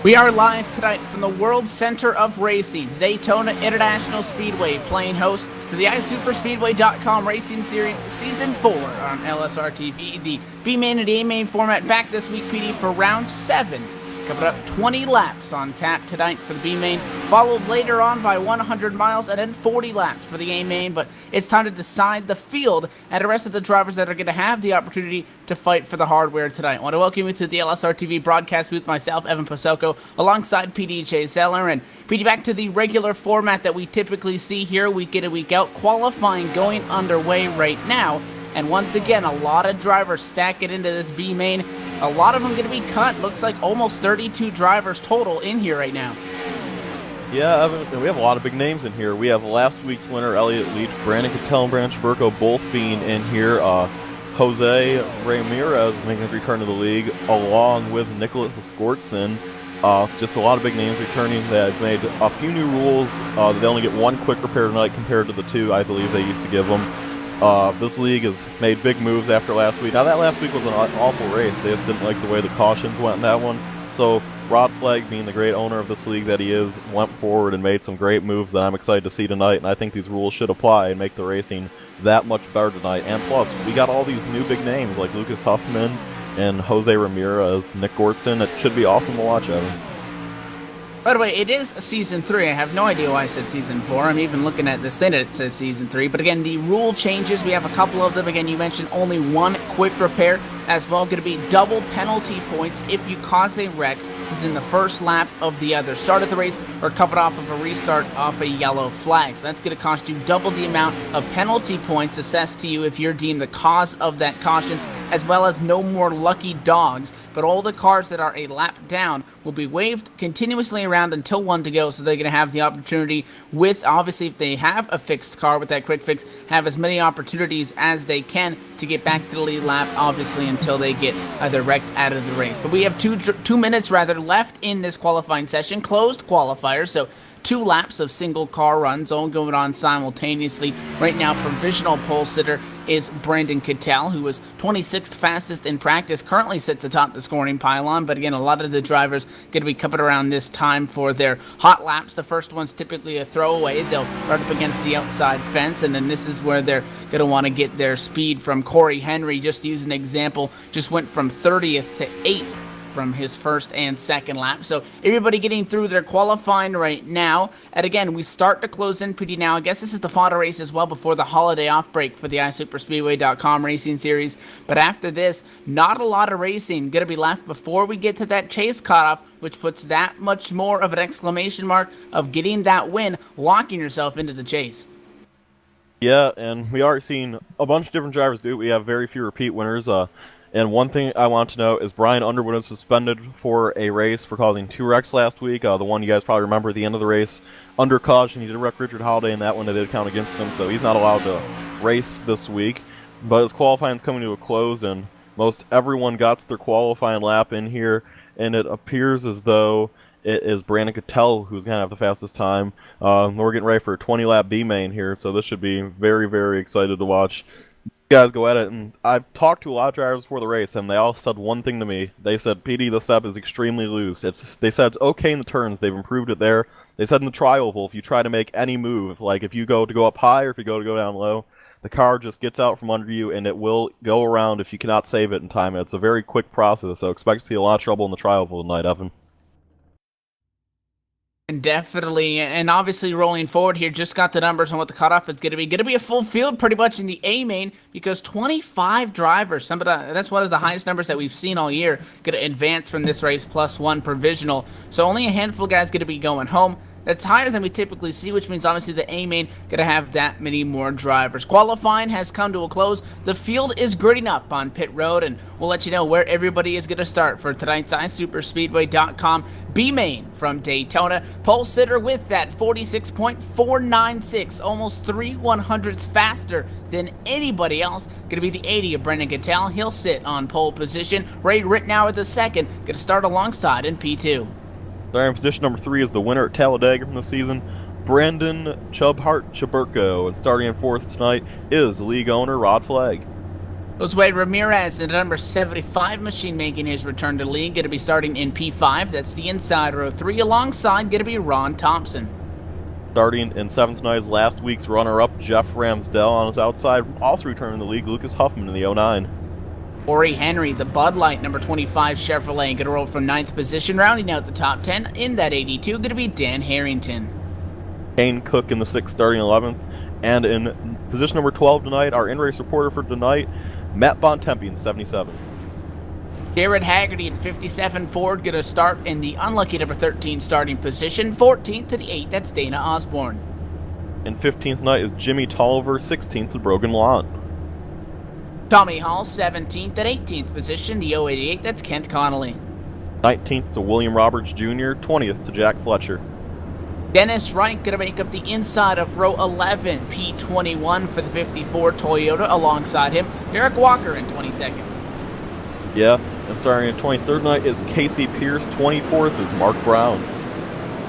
We are live tonight from the World Center of Racing, the Daytona International Speedway, playing host to the iSuperspeedway.com Racing Series Season 4 on LSRTV. The B-Main and A-Main format back this week, PD, for Round 7. Coming up 20 laps on tap tonight for the B-Main, followed later on by 100 miles and then 40 laps for the A-Main. But it's time to decide the field and the rest of the drivers that are going to have the opportunity to fight for the hardware tonight. I want to welcome you to the LSRTV broadcast booth, myself, Evan Poselko, alongside PD Chase Zeller. And PD, back to the regular format that we typically see here week in and week out. Qualifying going underway right now. And once again, a lot of drivers stacking into this B-Main. A lot of them going to be cut. Looks like almost 32 drivers total in here right now. Yeah, Evan, we have a lot of big names in here. We have last week's winner, Elliott Leach, Brandon Cattell, and Brandon Scherberko both being in here. Jose Ramirez making his return to the league, along with Nicholas Skortson. Just a lot of big names returning that have made a few new rules. They only get one quick repair tonight compared to the two I believe they used to give them. This league has made big moves after last week. Now, that last week was an awful race. They just didn't like the way the cautions went in that one. So Rod Flagg, being the great owner of this league that he is, went forward and made some great moves that I'm excited to see tonight. And I think these rules should apply and make the racing that much better tonight. And plus, we got all these new big names like Lucas Huffman and Jose Ramirez, Nick Gortson. It should be awesome to watch, Evan. By the way, it is Season 3. I have no idea why I said Season 4. I'm even looking at this thing that it says Season 3. But again, the rule changes. We have a couple of them. Again, you mentioned only one quick repair as well. Going to be double penalty points if you cause a wreck within the first lap of the other start of the race or coming off of a restart off a yellow flag. So that's going to cost you double the amount of penalty points assessed to you if you're deemed the cause of that caution, as well as no more lucky dogs. But all the cars that are a lap down will be waved continuously around until one to go, so they're going to have the opportunity with, obviously, if they have a fixed car with that quick fix, have as many opportunities as they can to get back to the lead lap, obviously, until they get either wrecked out of the race. But we have 2 minutes, rather, left in this qualifying session, closed qualifiers, so 2 laps of single car runs all going on simultaneously. Right now, provisional pole sitter is Brandon Cattell, who was 26th fastest in practice, currently sits atop the scoring pylon. But again, a lot of the drivers going to be coming around this time for their hot laps. The first one's typically a throwaway. They'll run up against the outside fence, and then this is where they're going to want to get their speed from. Corey Henry, just to use an example, just went from 30th to 8th from his first and second lap. So everybody getting through their qualifying right now. And again, we start to close in pretty now. I guess this is the fodder race as well before the holiday off break for the iSuperspeedway.com Racing Series. But after this, not a lot of racing going to be left before we get to that chase cutoff, which puts that much more of an exclamation mark of getting that win, locking yourself into the chase. Yeah, and we are seeing a bunch of different drivers do it. We have very few repeat winners. And one thing I want to note is Brian Underwood was suspended for a race for causing 2 wrecks last week. The one you guys probably remember at the end of the race, under caution, he did wreck Richard Holiday, and that one they did count against him, so he's not allowed to race this week. But his qualifying is coming to a close, and most everyone got their qualifying lap in here, and it appears as though it is Brandon Cattell who's going to have the fastest time. We're getting ready for a 20-lap B-Main here, so this should be very, very excited to watch guys go at it. And I've talked to a lot of drivers before the race, and they all said one thing to me. They said, PD, the step is extremely loose. They said it's okay in the turns. They've improved it there. They said in the tri-oval, if you try to make any move, like if you go up high or if you go down low, the car just gets out from under you, and it will go around if you cannot save it in time. It's a very quick process, so expect to see a lot of trouble in the tri-oval tonight, Evan. Definitely, and obviously rolling forward here, just got the numbers on what the cutoff is going to be. Going to be a full field pretty much in the A-Main because 25 drivers, that's one of the highest numbers that we've seen all year, going to advance from this race plus 1 provisional. So only a handful of guys going to be going home. That's higher than we typically see, which means obviously the A-Main going to have that many more drivers. Qualifying has come to a close. The field is gridding up on pit road, and we'll let you know where everybody is going to start for tonight's iSuperspeedway.com B-Main from Daytona. Pole sitter with that 46.496, almost 3/100ths faster than anybody else. Going to be the 80 of Brandon Cattell. He'll sit on pole position. Ray Rittenauer the second, going to start alongside in P2. In position number 3 is the winner at Talladega from the season, Brandon Chubhart Scherberko, and starting in 4th tonight is league owner Rod Flagg. Jose Ramirez, the number 75 machine, making his return to the league. Going to be starting in P5. That's the inside row 3. Alongside, going to be Ron Thompson. Starting in 7th tonight is last week's runner-up, Jeff Ramsdell. On his outside, also returning to the league, Lucas Huffman in the 09. Corey Henry, the Bud Light, number 25 Chevrolet, going to roll from 9th position. Rounding out the top 10 in that 82, going to be Dan Harrington. Kane Cook in the 6th, starting 11th. And in position number 12 tonight, our in-race reporter for tonight, Matt Bontempi in 77. Jared Haggerty at 57 Ford, going to start in the unlucky number 13 starting position. 14th to the 8th, that's Dana Osborne. In 15th tonight is Jimmy Tolliver, 16th to Brogan Lawn. Tommy Hall, 17th at 18th position, the 088, that's Kent Connolly. 19th to William Roberts Jr., 20th to Jack Fletcher. Dennis Wright going to make up the inside of row 11, P21 for the 54 Toyota. Alongside him, Eric Walker in 22nd. Yeah, and starting in 23rd night is Casey Pierce, 24th is Mark Brown.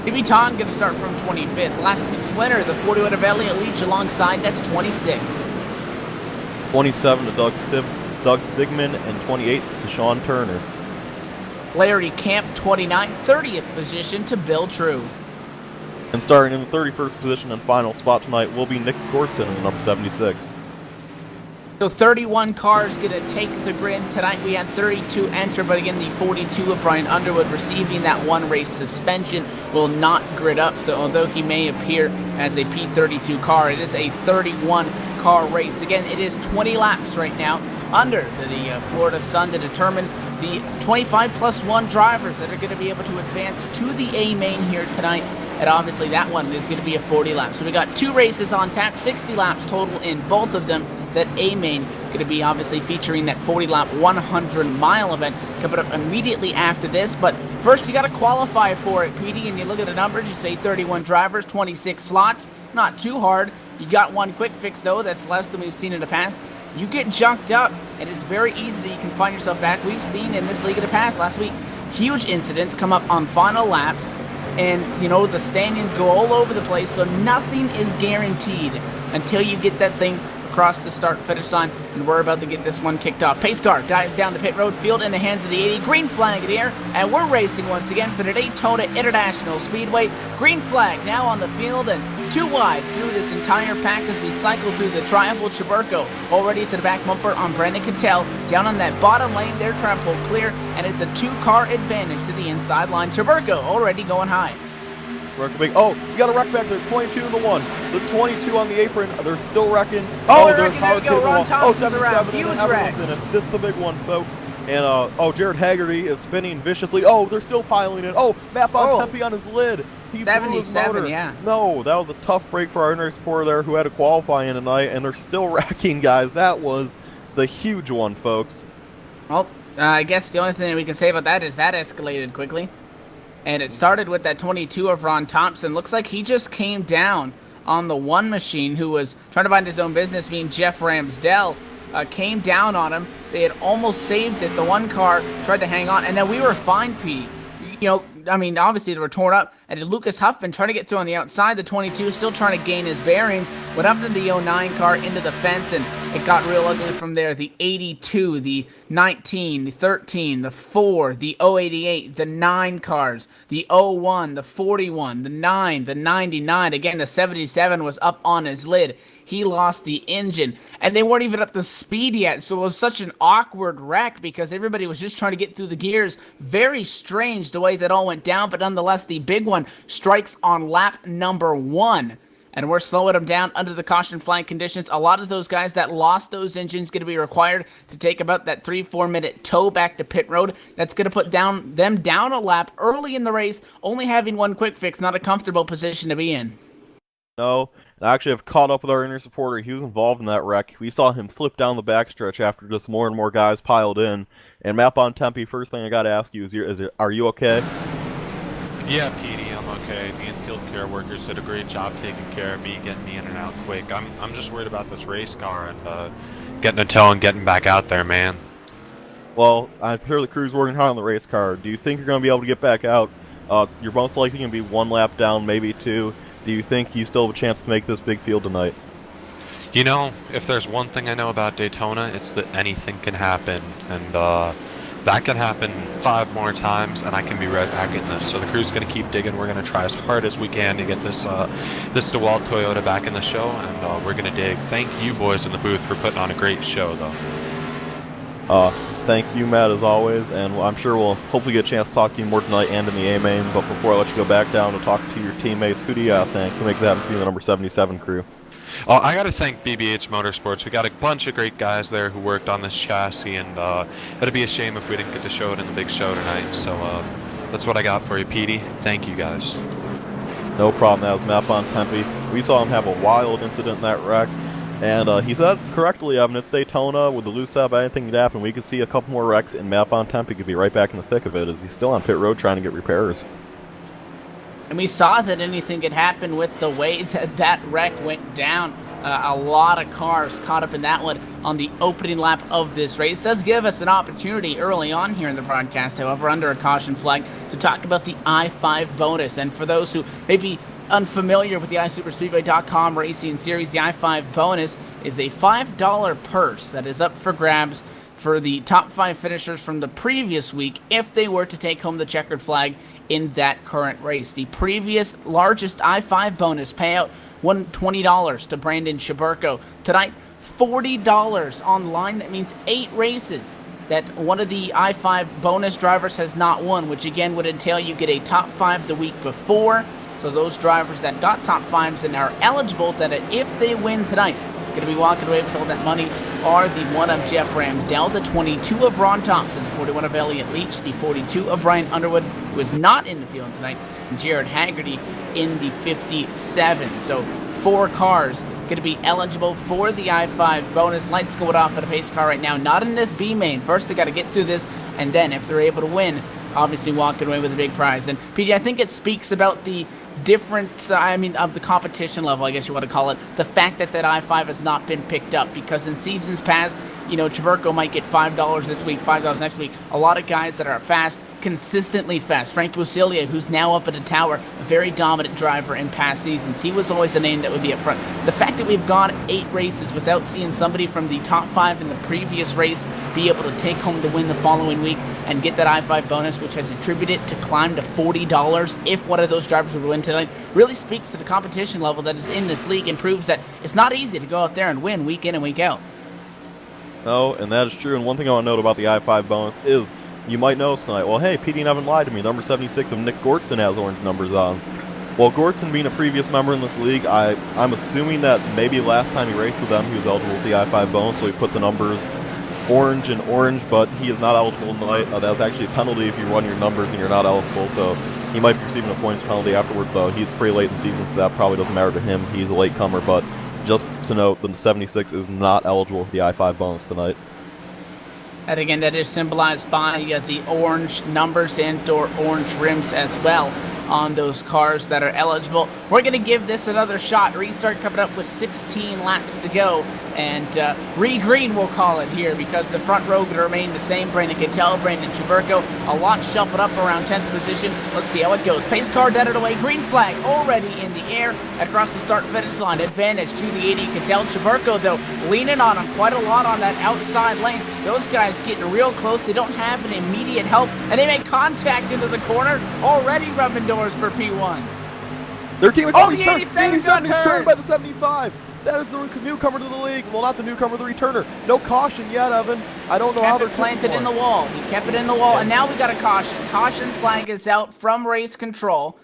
Jimmy Ton going to start from 25th. Last week's winner, the 41 of Elliott Leach alongside, that's 26th. 27 to Doug Sigmund, and 28th to Sean Turner. Larry Camp, 29th, 30th position to Bill True. And starting in the 31st position and final spot tonight will be Nick Gortson in the number 76. So 31 cars going to take the grid tonight. We had 32 enter, but again, the 42 of Brian Underwood receiving that one race suspension will not grid up. So although he may appear as a P32 car, it is a 31 car race. Again, it is 20 laps right now under the Florida sun to determine the 25 plus 1 drivers that are going to be able to advance to the A main here tonight. And obviously that one is going to be a 40 lap. So we got 2 races on tap, 60 laps total in both of them. That A main going to be obviously featuring that 40 lap 100-mile event coming up immediately after this. But first you got to qualify for it, Petey, and you look at the numbers, you say 31 drivers, 26 slots, not too hard. You got one quick fix though, that's less than we've seen in the past. You get junked up and it's very easy that you can find yourself back. We've seen in this league in the past last week, huge incidents come up on final laps. And, you know, the standings go all over the place, so nothing is guaranteed until you get that thing across the start-finish line, and we're about to get this one kicked off. Pace car dives down the pit road, field in the hands of the 80, green flag in the air, and we're racing once again for the Daytona International Speedway. Green flag now on the field, and 2 wide through this entire pack as we cycle through the Triumphal Chaburco. Already to the back bumper on Brendan Cattell. Down on that bottom lane, they're trying to pull clear, and it's a 2-car advantage to the inside line. Chaburco already going high. Oh, you got a wreck back there, 22 in the 1. The 22 on the apron, they're still wrecking. They're wrecking, there you go, Ron Thompson's around, huge wreck. This is the big one, folks. And, Jared Haggerty is spinning viciously. Oh, they're still piling in. Oh, Matt Bontempi on his lid. He blew his motor. Yeah. No, that was a tough break for our in-race supporter there who had to qualify in tonight, and they're still wrecking, guys. That was the huge one, folks. Well, I guess the only thing we can say about that is that escalated quickly. And it started with that 22 of Ron Thompson. Looks like he just came down on the one machine who was trying to mind his own business, being Jeff Ramsdell. Came down on him. They had almost saved it. The one car tried to hang on, and then we were fine, Pete. You know, I mean, obviously they were torn up. And Lucas Huffman trying to get through on the outside. The 22 still trying to gain his bearings. Went up to the 09 car into the fence, and it got real ugly from there. The 82, the 19, the 13, the 4, the 088, the 9 cars, the 01, the 41, the 9, the 99. Again, the 77 was up on his lid. He lost the engine, and they weren't even up to speed yet, so it was such an awkward wreck because everybody was just trying to get through the gears. Very strange the way that all went down, but nonetheless, the big one strikes on lap number 1. And we're slowing them down under the caution flag conditions. A lot of those guys that lost those engines going to be required to take about that 3-4 minute tow back to pit road. That's going to put them down a lap early in the race, only having one quick fix, not a comfortable position to be in. No, I actually have caught up with our inner supporter. He was involved in that wreck. We saw him flip down the backstretch after just more and more guys piled in. And Matt Bontempi, first thing I got to ask you is are you okay? Yeah, Petey, I'm okay. Me and field care workers did a great job taking care of me, getting me in and out quick. I'm just worried about this race car and getting a tow and getting back out there, man. Well, I'm sure the crew's working hard on the race car. Do you think you're going to be able to get back out? You're most likely going to be 1 lap down, maybe 2. Do you think you still have a chance to make this big field tonight? You know, if there's one thing I know about Daytona, it's that anything can happen, and that can happen 5 more times, and I can be right back in this. So the crew's going to keep digging. We're going to try as hard as we can to get this this DeWalt Toyota back in the show, and we're going to dig. Thank you boys in the booth for putting on a great show, though. Thank you, Matt, as always, and I'm sure we'll hopefully get a chance to talk to you more tonight and in the A-Main. But before I let you go back down to talk to your teammates, who do you think to make that happen for the number 77 crew? I got to thank BBH Motorsports. We got a bunch of great guys there who worked on this chassis, and it'd be a shame if we didn't get to show it in the big show tonight. So that's what I got for you, Petey. Thank you, guys. No problem. That was Matt Bontempi. We saw him have a wild incident in that wreck, and he said correctly, Evan, it's Daytona. With the loose sub, anything could happen. We could see a couple more wrecks, and Matt Bontempi could be right back in the thick of it as he's still on pit road trying to get repairs. And we saw that anything could happen with the way that wreck went down. A lot of cars caught up in that one on the opening lap of this race. Does give us an opportunity early on here in the broadcast, however, under a caution flag, to talk about the I-5 bonus. And for those who may be unfamiliar with the iSuperspeedway.com racing series, the I-5 bonus is a $5 purse that is up for grabs for the top 5 finishers from the previous week if they were to take home the checkered flag in that current race. The previous largest I-5 bonus payout won $20 to Brandon Shaburko. Tonight, $40 online. That means 8 races that one of the I-5 bonus drivers has not won, which again would entail you get a top 5 the week before. So those drivers that got top 5s and are eligible, that if they win tonight, going to be walking away with all that money, are the 1 of Jeff Ramsdell, the 22 of Ron Thompson, the 41 of Elliott Leach, the 42 of Brian Underwood, who is not in the field tonight, and Jared Haggerty in the 57. So 4 cars going to be eligible for the I-5 bonus. Lights going off at a pace car right now, not in this B-main. First they got to get through this, and then if they're able to win, obviously walking away with a big prize. And PD, I think it speaks about the different, of the competition level, I guess you want to call it, the fact that that I-5 has not been picked up, because in seasons past, Chaburko might get $5 this week, $5 next week. A lot of guys that are fast, consistently fast. Frank Busilia, who's now up at the tower, a very dominant driver in past seasons. He was always a name that would be up front. The fact that we've gone 8 races without seeing somebody from the top 5 in the previous race be able to take home the win the following week and get that I-5 bonus, which has attributed to climb to $40 if one of those drivers would win tonight, really speaks to the competition level that is in this league and proves that it's not easy to go out there and win week in and week out. No, and that is true. And one thing I want to note about the I-5 bonus is you might notice tonight, well, hey, PD and Evan lied to me. Number 76 of Nick Gortson has orange numbers on. Well, Gortson being a previous member in this league, I'm assuming that maybe last time he raced with them, he was eligible with the I-5 bonus, so he put the numbers orange and orange, but he is not eligible tonight. That was actually a penalty if you run your numbers and you're not eligible, so he might be receiving a points penalty afterwards, though. He's pretty late in the season, so that probably doesn't matter to him. He's a latecomer, but just to note, the 76 is not eligible for the I-5 bonus tonight. And again, that is symbolized by the orange numbers and or orange rims as well on those cars that are eligible. We're going to give this another shot. Restart coming up with 16 laps to go. And re-green, we'll call it here, because the front row going to remain the same. Brandon Cattell, Brandon Chaburko, a lot shuffled up around 10th position. Let's see how it goes. Pace car dead it away. Green flag already in the air across the start-finish line. Advantage to the 80 Cattell. Chaburko, though, leaning on him quite a lot on that outside lane. Those guys getting real close. They don't have an immediate help, and they make contact into the corner. Already rubbing doors for P1. Their team is the 87 is turned by the 75. That is the newcomer to the league. Well, not the newcomer, the returner. No caution yet, Evan. I don't know how they're planted in the wall. He kept it in the wall, and now we got a caution. Caution flag is out from race control.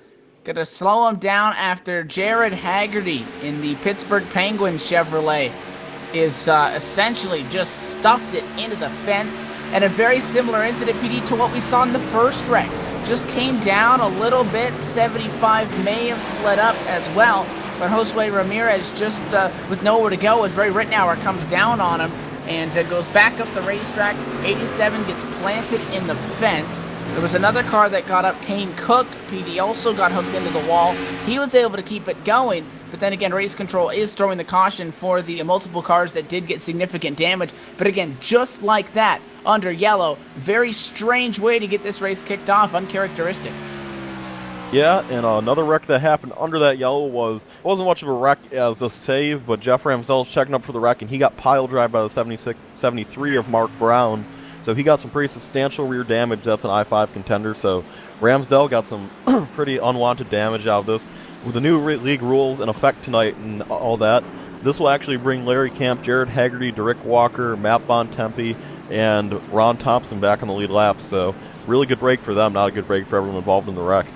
Gonna slow him down after Jared Haggerty in the Pittsburgh Penguins Chevrolet is essentially just stuffed it into the fence. And a very similar incident, PD, to what we saw in the first wreck. Just came down a little bit. 75 may have slid up as well. But Josue Ramirez, just with nowhere to go, as Ray Rittenauer comes down on him and goes back up the racetrack. 87 gets planted in the fence. There was another car that got up. Kane Cook, PD, also got hooked into the wall. He was able to keep it going. But then again, race control is throwing the caution for the multiple cars that did get significant damage. But again, just like that, under yellow, very strange way to get this race kicked off, uncharacteristic. Yeah, and another wreck that happened under that yellow wasn't much of a wreck as a save, but Jeff Ramsdell's checking up for the wreck, and he got pile drive by the 73 of Mark Brown. So he got some pretty substantial rear damage. That's an I-5 contender. So Ramsdell got some pretty unwanted damage out of this. With the new league rules in effect tonight and all that, this will actually bring Larry Camp, Jared Haggerty, Derek Walker, Matt Bontempi, and Ron Thompson back on the lead lap. So really good break for them, not a good break for everyone involved in the wreck.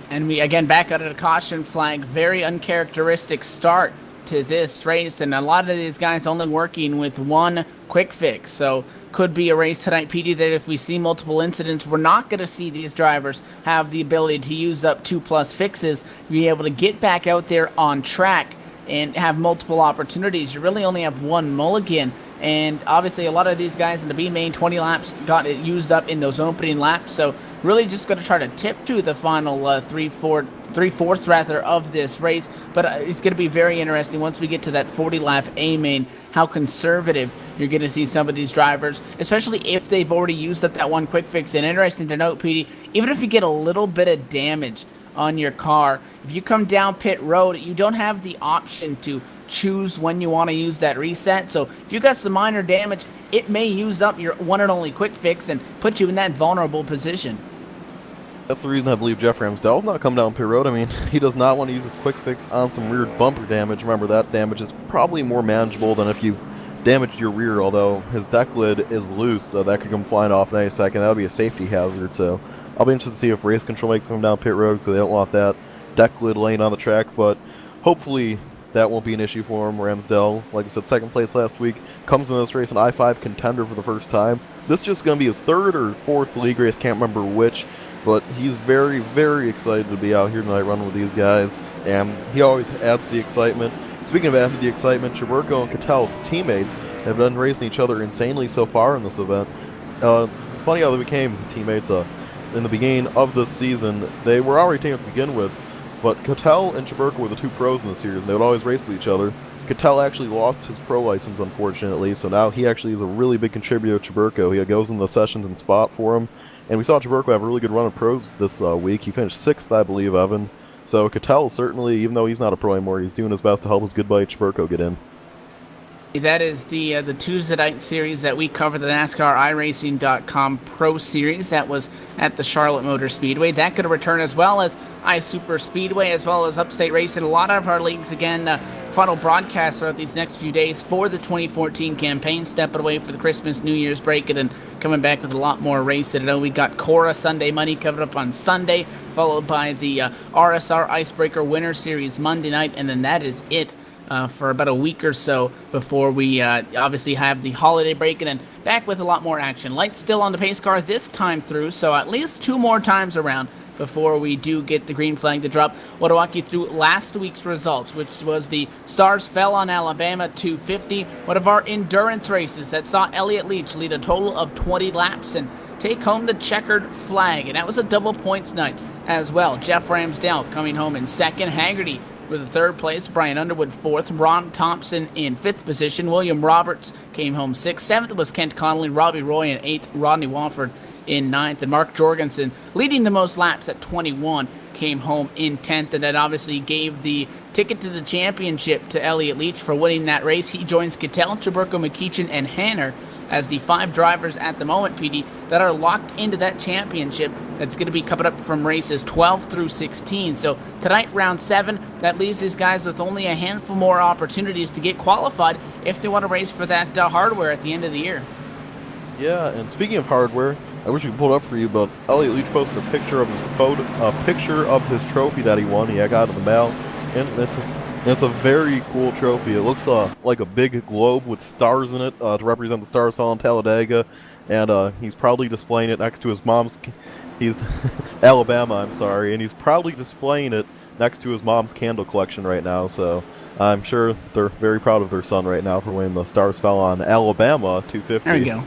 And we again back out at a caution flag. Very uncharacteristic start to this race, and a lot of these guys only working with one quick fix. So could be a race tonight, PD, that if we see multiple incidents, we're not going to see these drivers have the ability to use up 2+ fixes, be able to get back out there on track and have multiple opportunities. You really only have one mulligan. And obviously a lot of these guys in the B main 20 laps got it used up in those opening laps. So really just going to try to tip to the final three-fourths rather of this race. But it's going to be very interesting once we get to that 40-lap A main, how conservative you're going to see some of these drivers, especially if they've already used up that one quick fix. And interesting to note, PD, even if you get a little bit of damage on your car, if you come down pit road, you don't have the option to choose when you want to use that reset. So if you got some minor damage, it may use up your one and only quick fix and put you in that vulnerable position. That's the reason I believe Jeff Ramsdell's not coming down pit road. I mean, he does not want to use his quick fix on some weird bumper damage. Remember, that damage is probably more manageable than if you damaged your rear, although his deck lid is loose, so that could come flying off in any second. That would be a safety hazard, so I'll be interested to see if race control makes him come down pit road, because they don't want that deck lid laying on the track, but hopefully that won't be an issue for him. Ramsdell, like I said, second place last week, comes in this race an I-5 contender for the first time. This is just going to be his third or fourth league race, can't remember which, but he's very, very excited to be out here tonight running with these guys, and he always adds the excitement. Speaking of adding the excitement, Chaburko and Cattell, teammates, have been racing each other insanely so far in this event. Funny how they became teammates in the beginning of this season. They were already teammates to begin with, but Cattell and Chaburko were the two pros in the series, and they would always race with each other. Cattell actually lost his pro license, unfortunately, so now he actually is a really big contributor to Chaburko. He goes in the sessions and spot for him, and we saw Chaburko have a really good run of pros this week. He finished 6th, I believe, Evan. So Cattell certainly, even though he's not a pro anymore, he's doing his best to help his good buddy Chaburko get in. That is the Tuesday night series that we covered, the NASCAR iRacing.com Pro Series. That was at the Charlotte Motor Speedway. That could return as well as iSuper Speedway, as well as Upstate Racing. A lot of our leagues, again, funnel broadcasts throughout these next few days for the 2014 campaign, stepping away for the Christmas, New Year's break, and then coming back with a lot more racing. I know we got Cora Sunday Money coming up on Sunday, followed by the RSR Icebreaker Winter Series Monday night, and then that is it. For about a week or so before we obviously have the holiday break, and then back with a lot more action. Lights still on the pace car this time through, so at least 2 more times around before we do get the green flag to drop. I want to walk you through last week's results, which was the Stars fell on Alabama 250, one of our endurance races that saw Elliott Leach lead a total of 20 laps and take home the checkered flag, and that was a double points night as well. Jeff Ramsdell coming home in second, Haggerty with the third place, Brian Underwood 4th, Ron Thompson in 5th position, William Roberts came home 6th, 7th was Kent Connolly, Robbie Roy in 8th, Rodney Walford in 9th, and Mark Jorgensen, leading the most laps at 21, came home in 10th, and that obviously gave the ticket to the championship to Elliott Leach for winning that race. He joins Cattell, Chaburko, McKeechin, and Hanner as the 5 drivers at the moment, PD, that are locked into that championship that's going to be coming up from races 12 through 16. So tonight, round 7, that leaves these guys with only a handful more opportunities to get qualified if they want to race for that hardware at the end of the year. Yeah, and speaking of hardware, I wish we could pull it up for you, but Elliott Leach posted a picture of his trophy that he won. He got it in the mail, and it's a very cool trophy. It looks like a big globe with stars in it to represent the Stars Hall in Talladega, and he's probably displaying it next to his mom's. He's Alabama, I'm sorry, and he's probably displaying it next to his mom's candle collection right now. So I'm sure they're very proud of their son right now for winning the Stars Fell on Alabama 250. There we go.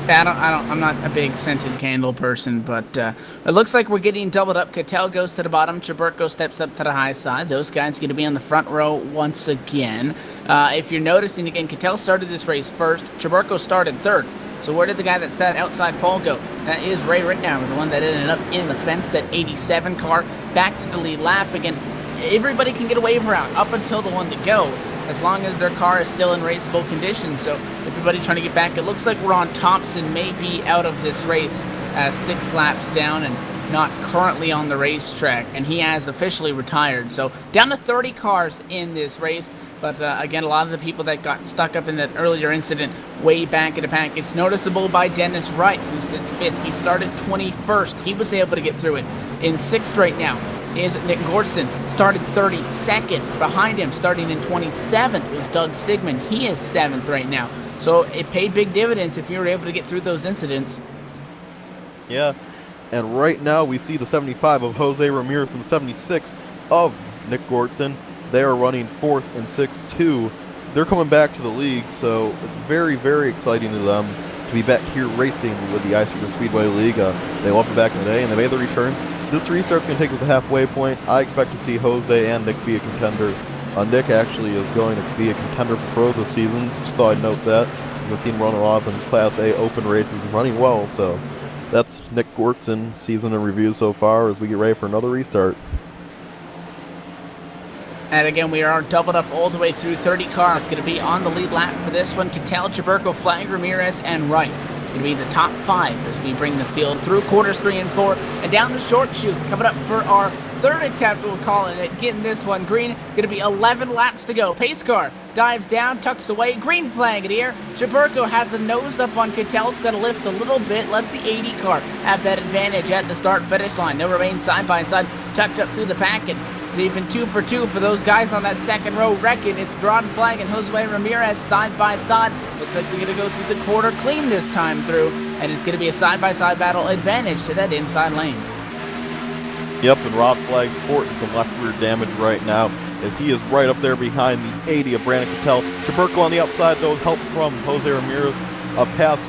I'm not a big scented candle person, but it looks like we're getting doubled up. Cattell goes to the bottom. Chaburko steps up to the high side. Those guys are going to be on the front row once again. If you're noticing, again, Cattell started this race first. Chaburko started third. So where did the guy that sat outside pole go? That is Ray Rittenauer, the one that ended up in the fence, that 87 car. Back to the lead lap. Again, everybody can get a wave around up until the one to go, as long as their car is still in raceable condition. So everybody trying to get back. It looks like Ron Thompson may be out of this race, 6 laps down and not currently on the racetrack, and he has officially retired. So down to 30 cars in this race. But again, a lot of the people that got stuck up in that earlier incident way back in the pack. It's noticeable by Dennis Wright, who sits 5th. He started 21st. He was able to get through it. In 6th right now is Nick Gordson, started 32nd. Behind him, starting in 27th, was Doug Sigmund. He is 7th right now. So it paid big dividends if you were able to get through those incidents. Yeah, and right now we see the 75 of Jose Ramirez and the 76 of Nick Gordson. They are running 4th and 6th too. They're coming back to the league, so it's very, very exciting to them to be back here racing with the Ice River Speedway League. They loved it back in the day, and they made the return. This restart's going to take us to the halfway point. I expect to see Jose and Nick be a contender. Nick actually is going to be a contender for pro this season. Just thought I'd note that. I've seen him run a lot in Class A open races and running well, so that's Nick Gordson season in review so far as we get ready for another restart. And again, we are doubled up all the way through 30 cars. Going to be on the lead lap for this one. Cattell, Chaburko, Flag, Ramirez, and Wright. Going to be the top 5 as we bring the field through quarters 3 and 4 and down the short chute. Coming up for our 3rd attempt, we'll call it, getting this one green. Going to be 11 laps to go. Pace car dives down, tucks away. Green flag in the air. Chaburko has a nose up on Cattell's. Got to lift a little bit. Let the 80 car have that advantage at the start-finish line. They'll remain side by side, tucked up through the pack, and they've been 2 for 2 for those guys on that second row wrecking. It's drawn flag and Jose Ramirez side by side. Looks like they're going to go through the quarter clean this time through, and it's going to be a side-by-side battle advantage to that inside lane. Yep, and Rod Flag's sporting some left rear damage right now as he is right up there behind the 80 of Brandon Cattell. Chaburko on the outside, though, help from Jose Ramirez. Past,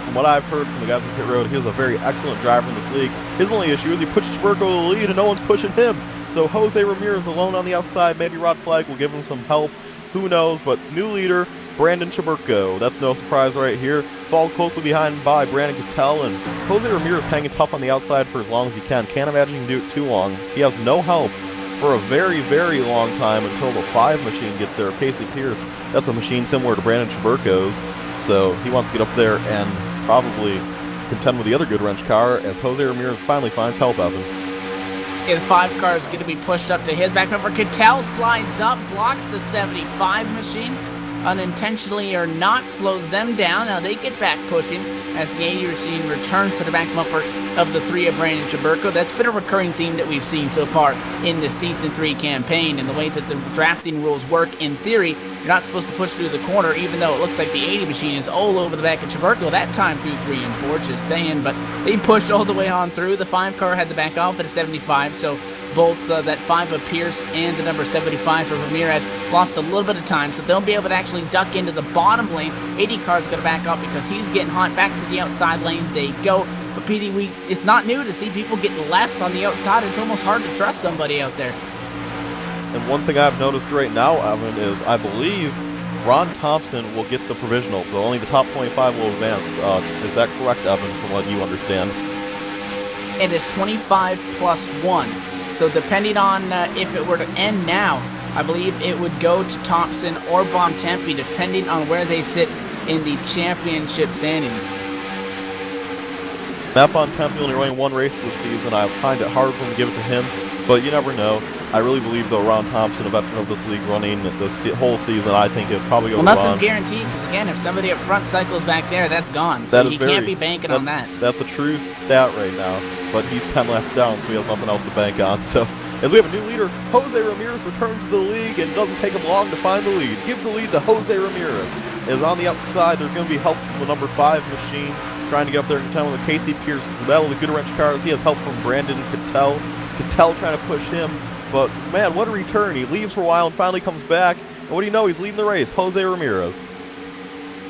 from what I've heard from the guys on pit road, he is a very excellent driver in this league. His only issue is he pushes Chaburko to the lead and no one's pushing him. So Jose Ramirez alone on the outside. Maybe Rod Flag will give him some help. Who knows? But new leader, Brandon Chaburko. That's no surprise right here. Followed closely behind by Brandon Cattell, and Jose Ramirez hanging tough on the outside for as long as he can. Can't imagine he can do it too long. He has no help for a very, very long time until the 5 machine gets there. Casey Pierce, that's a machine similar to Brandon Chaburko's. So he wants to get up there and probably contend with the other good wrench car as Jose Ramirez finally finds help, Evan. Yeah, the 5 car is going to be pushed up to his back. Remember, Cattell slides up, blocks the 75 machine, unintentionally or not, slows them down. Now they get back pushing as the 80 machine returns to the back bumper of the 3 of Brandon Chaburko. That's been a recurring theme that we've seen so far in the Season 3 campaign, and the way that the drafting rules work in theory, you're not supposed to push through the corner, even though it looks like the 80 machine is all over the back of Chaburko that time through 3 and 4, just saying, but they pushed all the way on through. The 5 car had to back off at a 75, so both that 5 of Pierce and the number 75 for Ramirez lost a little bit of time, so they'll be able to actually duck into the bottom lane. 80 car's going to back up because he's getting hot. Back to the outside lane they go. But PD, it's not new to see people get left on the outside. It's almost hard to trust somebody out there. And one thing I've noticed right now, Evan, is I believe Ron Thompson will get the provisional, so only the top 25 will advance. Is that correct, Evan, from what you understand? It is 25 plus 1. So depending on if it were to end now, I believe it would go to Thompson or Bontempi, depending on where they sit in the championship standings. Matt Bontempi only running 1 race this season. I find it hard for him to give it to him, but you never know. I really believe, though, Ron Thompson, a veteran of this league, running this whole season, I think it probably goes. Well, nothing's guaranteed, because again, if somebody up front cycles back there, that's gone. So you can't be banking on that. That's a true stat right now, but he's 10 laps down, so he has nothing else to bank on. So, as we have a new leader, Jose Ramirez returns to the league, and it doesn't take him long to find the lead. Give the lead to Jose Ramirez. Is on the outside, there's going to be help from the number 5 machine, trying to get up there and contend with Casey Pierce. The battle of the good wrench cars. He has help from Brandon Cattell. Cattell trying to push him. But, man, what a return. He leaves for a while and finally comes back. And what do you know? He's leading the race. Jose Ramirez.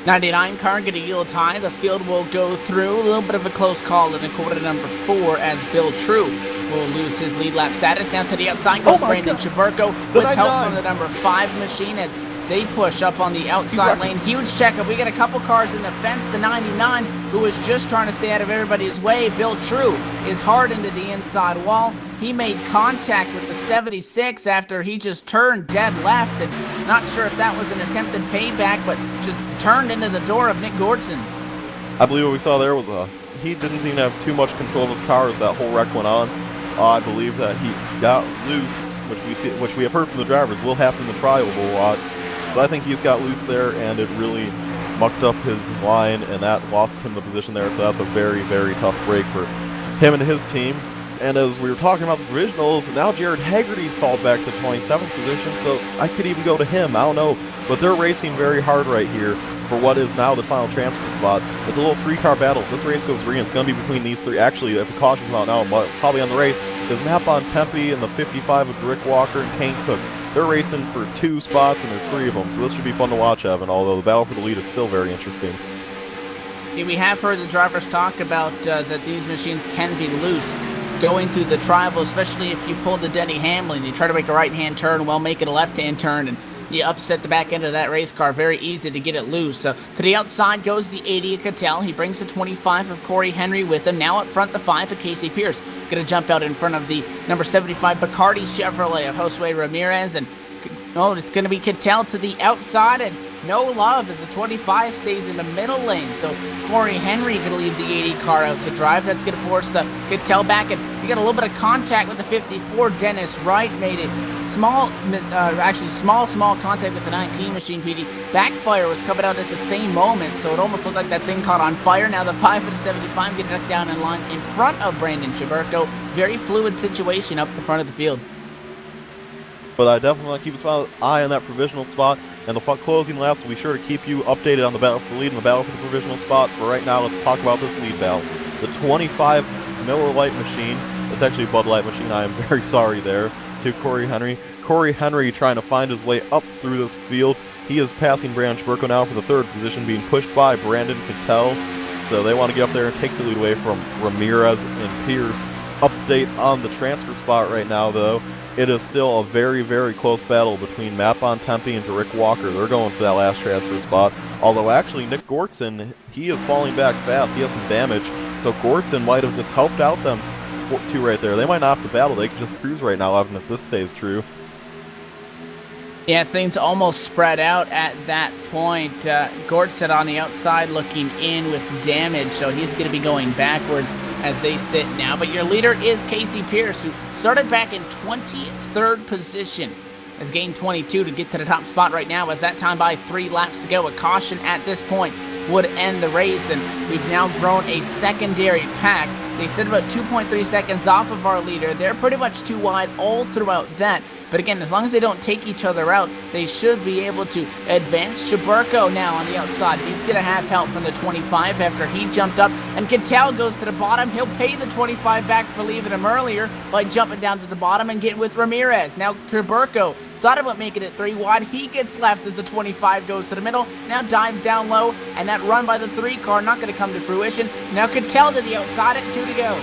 99 car going to yield high. The field will go through. A little bit of a close call in the quarter number 4 as Bill True will lose his lead lap status. Down to the outside goes Brandon Chaburko with help from the number 5 machine as They push up on the outside lane. Huge checkup. We got a couple cars in the fence. The 99, who was just trying to stay out of everybody's way, Bill True, is hard into the inside wall. He made contact with the 76 after he just turned dead left, and not sure if that was an attempted payback, but just turned into the door of Nick Gordson. I believe what we saw there was he didn't seem to have too much control of his car as that whole wreck went on. I believe that he got loose, which we have heard from the drivers will happen in the trials a lot. But I think he's got loose there, and it really mucked up his line, and that lost him the position there. So that's a very, very tough break for him and his team. And as we were talking about the provisionals, now Jared Haggerty's fallen back to 27th position, so I could even go to him. I don't know. But they're racing very hard right here for what is now the final transfer spot. It's a little three-car battle. If this race goes green, it's going to be between these three. Actually, if the caution's out now, but probably on the race, there's Map on Tempe and the 55 with Rick Walker and Kane Cook. They're racing for 2 spots, and there's 3 of them, so this should be fun to watch, Evan, although the battle for the lead is still very interesting. Yeah, we have heard the drivers talk about that these machines can be loose going through the trial, especially if you pull the Denny Hamlin. You try to make a right-hand turn, well, make it a left-hand turn, and you upset the back end of that race car. Very easy to get it loose. So to the outside goes the 80 of Cattell. He brings the 25 of Corey Henry with him. Now up front, the 5 of Casey Pierce. Going to jump out in front of the number 75 Bacardi Chevrolet of Josue Ramirez. And it's going to be Cattell to the outside, and no love as the 25 stays in the middle lane. So Corey Henry going to leave the 80 car out to drive. That's going to force Cattell back, and you got a little bit of contact with the 54. Dennis Wright made it small contact with the 19 machine, PD. Backfire was coming out at the same moment, so it almost looked like that thing caught on fire. Now the 5 of the 75 getting ducked down in line in front of Brandon Chaburko. Very fluid situation up the front of the field. But I definitely want to keep an eye on that provisional spot, and the closing laps will be sure to keep you updated on the battle for the lead and the battle for the provisional spot. But right now, let's talk about this lead battle. The 25 Miller Lite machine, it's actually a Bud Light machine, I am very sorry there, to Corey Henry. Corey Henry trying to find his way up through this field. He is passing Brandon Chaburko now for the 3rd position, being pushed by Brandon Cattell. So they want to get up there and take the lead away from Ramirez and Pierce. Update on the transfer spot right now, though. It is still a very, very close battle between Map on Tempe and Rick Walker. They're going for that last transfer spot. Although, actually, Nick Gordson, he is falling back fast. He has some damage. So Gordson might have just helped out them 2 right there. They might not have to battle. They can just cruise right now, even if this stays true. Yeah, things almost spread out at that point. Gordson on the outside looking in with damage, so he's going to be going backwards as they sit now. But your leader is Casey Pierce, who started back in 23rd position, has gained 22 to get to the top spot right now, as that time by 3 laps to go. A caution at this point would end the race, and we've now grown a secondary pack. They sit about 2.3 seconds off of our leader. They're pretty much too wide all throughout that. But again, as long as they don't take each other out, they should be able to advance. Chaburko now on the outside. He's going to have help from the 25 after he jumped up. And Cattell goes to the bottom. He'll pay the 25 back for leaving him earlier by jumping down to the bottom and getting with Ramirez. Now Chaburko thought about making it 3 wide. He gets left as the 25 goes to the middle. Now dives down low, and that run by the 3 car not going to come to fruition. Now Cattell to the outside at 2 to go.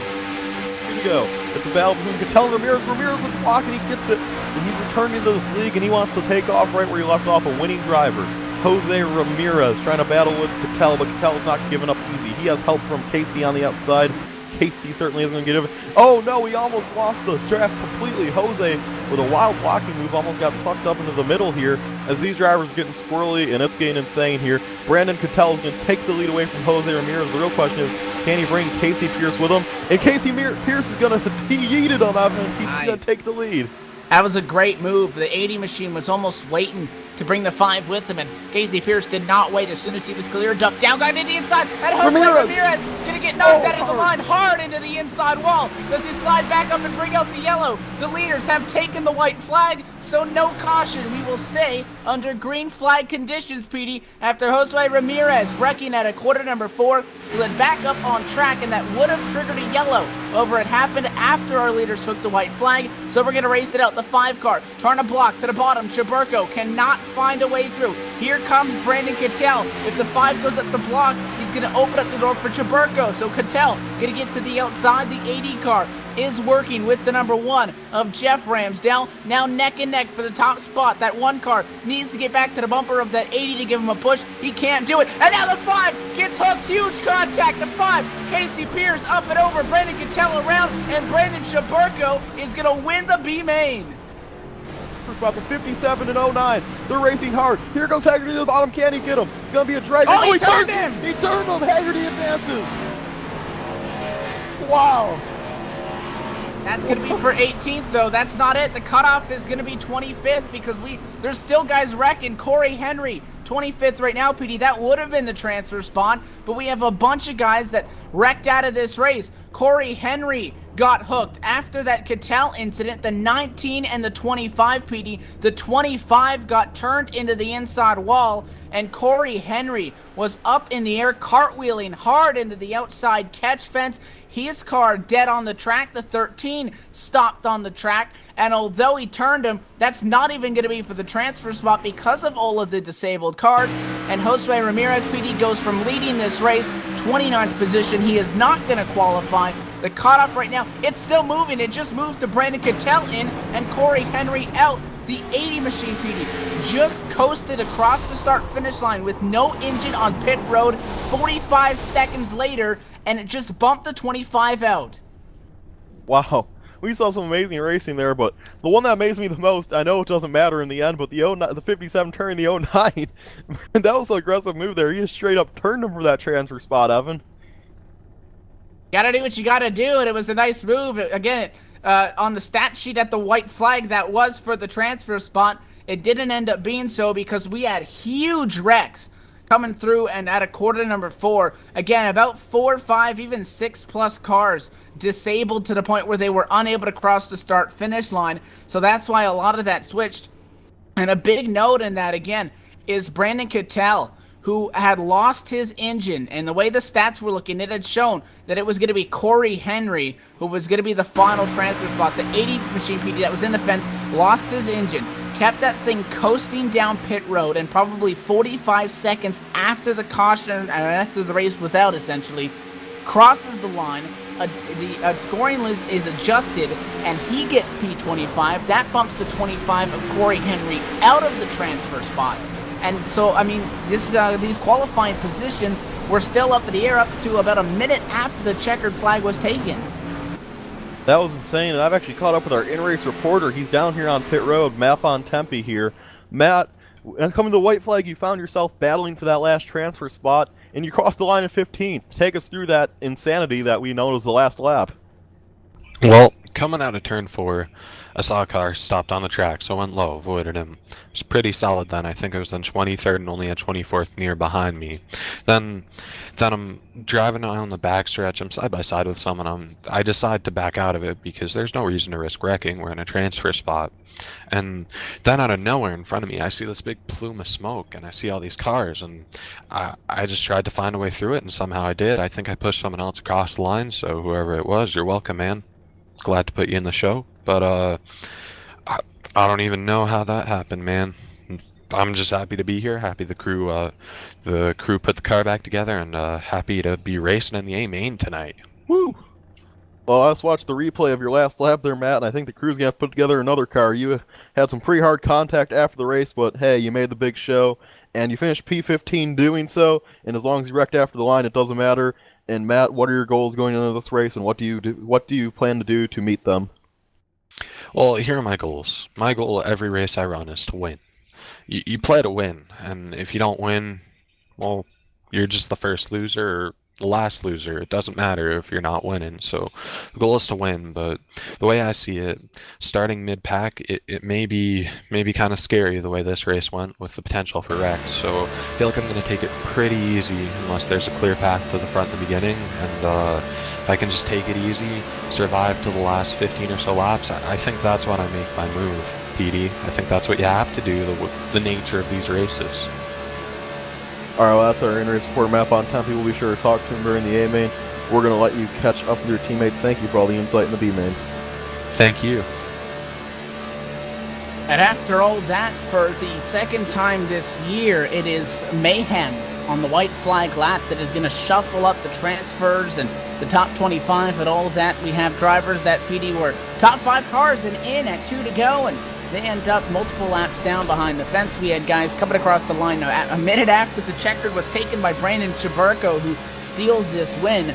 It's a battle between Cattell and Ramirez. Ramirez with the block, and he gets it. And he's returning to this league, and he wants to take off right where he left off, a winning driver. Jose Ramirez trying to battle with Cattell, but Cattell's not giving up easy. He has help from Casey on the outside. Casey certainly isn't going to get it. Oh no, he almost lost the draft completely. Jose, with a wild blocking move, almost got sucked up into the middle here as these drivers are getting squirrely, and it's getting insane here. Brandon Cattell is going to take the lead away from Jose Ramirez. The real question is, can he bring Casey Pierce with him? And Casey Pierce is going to be yeeted on that, and he's going to take the lead. That was a great move. The 80 machine was almost waiting to bring the 5 with him, and Casey Pierce did not wait. As soon as he was clear, ducked down, got into the inside, and Jose Ramirez gonna get knocked out of the line hard into the inside wall. Does he slide back up and bring out the yellow? The leaders have taken the white flag, so no caution. We will stay under green flag conditions, PD, after Jose Ramirez, wrecking at a quarter number 4, slid back up on track, and that would have triggered a yellow. However, it happened after our leaders took the white flag, so we're gonna race it out. The 5 car trying to block to the bottom. Chaburko cannot find a way through. Here comes Brandon Cattell. If the 5 goes up the block, he's going to open up the door for Chaburko. So Cattell going to get to the outside, the 80 car. is working with the number 1 of Jeff Ramsdale. Now neck and neck for the top spot. That 1 car needs to get back to the bumper of that 80 to give him a push. He can't do it. And now the 5 gets hooked. Huge contact. The 5, Casey Pierce up and over. Brandon Cattell around. And Brandon Shaburko is going to win the B main. It's about the 57 and 09. They're racing hard. Here goes Haggerty to the bottom. Can he get him? It's going to be a drag. Oh, he turned him! He turned him. Haggerty advances. Wow. That's going to be for 18th, though. That's not it. The cutoff is going to be 25th because there's still guys wrecking. Corey Henry, 25th right now, PD. That would have been the transfer spot, but we have a bunch of guys that wrecked out of this race. Corey Henry got hooked after that Cattell incident. The 19 and the 25 PD. The 25 got turned into the inside wall, and Corey Henry was up in the air, cartwheeling hard into the outside catch fence. His car dead on the track. The 13 stopped on the track, and although he turned him, that's not even going to be for the transfer spot because of all of the disabled cars. And Josue Ramirez, PD, goes from leading this race, 29th position. He is not going to qualify. The cutoff right now, it's still moving. It just moved to Brandon Cattell in and Corey Henry out. The 80 machine, PD, just coasted across the start-finish line with no engine on pit road 45 seconds later, and it just bumped the 25 out. Wow. We saw some amazing racing there, but the one that amazed me the most, I know it doesn't matter in the end, but the 57 turning the 09, that was an aggressive move there. He just straight up turned him for that transfer spot, Evan. Gotta do what you gotta do, and it was a nice move. Again, on the stat sheet at the white flag, that was for the transfer spot. It didn't end up being so because we had huge wrecks coming through, and at a quarter number 4, again, about 4, 5, even 6+ cars disabled to the point where they were unable to cross the start-finish line. So that's why a lot of that switched. And a big note in that, again, is Brandon Cattell, who had lost his engine, and the way the stats were looking, it had shown that it was going to be Corey Henry who was going to be the final transfer spot. The 80 machine PD that was in the fence lost his engine, kept that thing coasting down pit road, and probably 45 seconds after the caution and after the race was out, essentially, crosses the line. The scoring list is adjusted, and he gets P25. That bumps the 25 of Corey Henry out of the transfer spots. And so, I mean, these qualifying positions were still up in the air up to about a minute after the checkered flag was taken. That was insane, and I've actually caught up with our in-race reporter. He's down here on pit road, Matt on Tempe here. Matt, coming to the white flag, you found yourself battling for that last transfer spot, and you crossed the line at 15th. Take us through that insanity that we know was the last lap. Well, coming out of turn 4, I saw a car stopped on the track, so I went low, avoided him. It was pretty solid then. I think I was in 23rd and only a 24th near behind me. Then I'm driving on the backstretch. I'm side by side with someone. I decide to back out of it because there's no reason to risk wrecking. We're in a transfer spot. And then out of nowhere in front of me, I see this big plume of smoke, and I see all these cars, and I just tried to find a way through it, and somehow I did. I think I pushed someone else across the line, so whoever it was, you're welcome, man. Glad to put you in the show, but I don't even know how that happened, man. I'm just happy to be here. Happy the crew put the car back together, and happy to be racing in the A main tonight. Woo! Well, let's watch the replay of your last lap there, Matt, and I think the crew's gonna have to put together another car. You had some pretty hard contact after the race, but hey, you made the big show, and you finished P15 doing so. And as long as you wrecked after the line, it doesn't matter. And Matt, what are your goals going into this race, and what do you plan to do to meet them? Well, here are my goals. My goal every race I run is to win. You play to win, and if you don't win, well, you're just the first loser or the last loser. It doesn't matter if you're not winning. So the goal is to win, but the way I see it, starting mid-pack, it may be kind of scary the way this race went with the potential for wrecks. So I feel like I'm going to take it pretty easy unless there's a clear path to the front in the beginning, and if I can just take it easy, survive to the last 15 or so laps, I think that's when I make my move, PD. I think that's what you have to do, the nature of these races. Alright, well, that's our in-race report map on Tempe. We'll be sure to talk to him during the A-main. We're going to let you catch up with your teammates. Thank you for all the insight in the B-main. Thank you. And after all that, for the second time this year, it is mayhem on the white flag lap that is going to shuffle up the transfers and the top 25 and all of that. We have drivers that PD were top 5 cars and in at 2 to go, and they end up multiple laps down behind the fence. We had guys coming across the line a minute after the checkered was taken by Brandon Chaburko, who steals this win.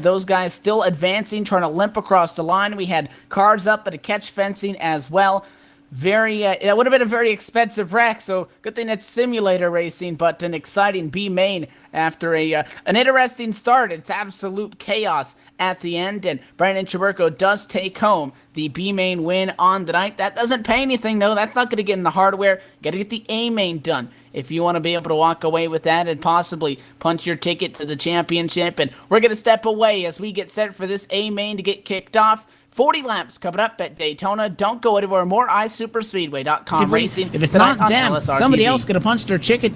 Those guys still advancing, trying to limp across the line. We had cars up at a catch fencing as well. It would have been a very expensive wreck, so good thing it's simulator racing, but an exciting B main after an interesting start. It's absolute chaos at the end, and Brandon Chaburko does take home the B main win on the night. That doesn't pay anything, though. That's not going to get in the hardware. Got to get the A main done if you want to be able to walk away with that and possibly punch your ticket to the championship. And we're going to step away as we get set for this A main to get kicked off. 40 laps coming up at Daytona. Don't go anywhere. More iSuperspeedway.com racing. If it's tonight not on them, LSRTV. somebody else could have punched their ticket.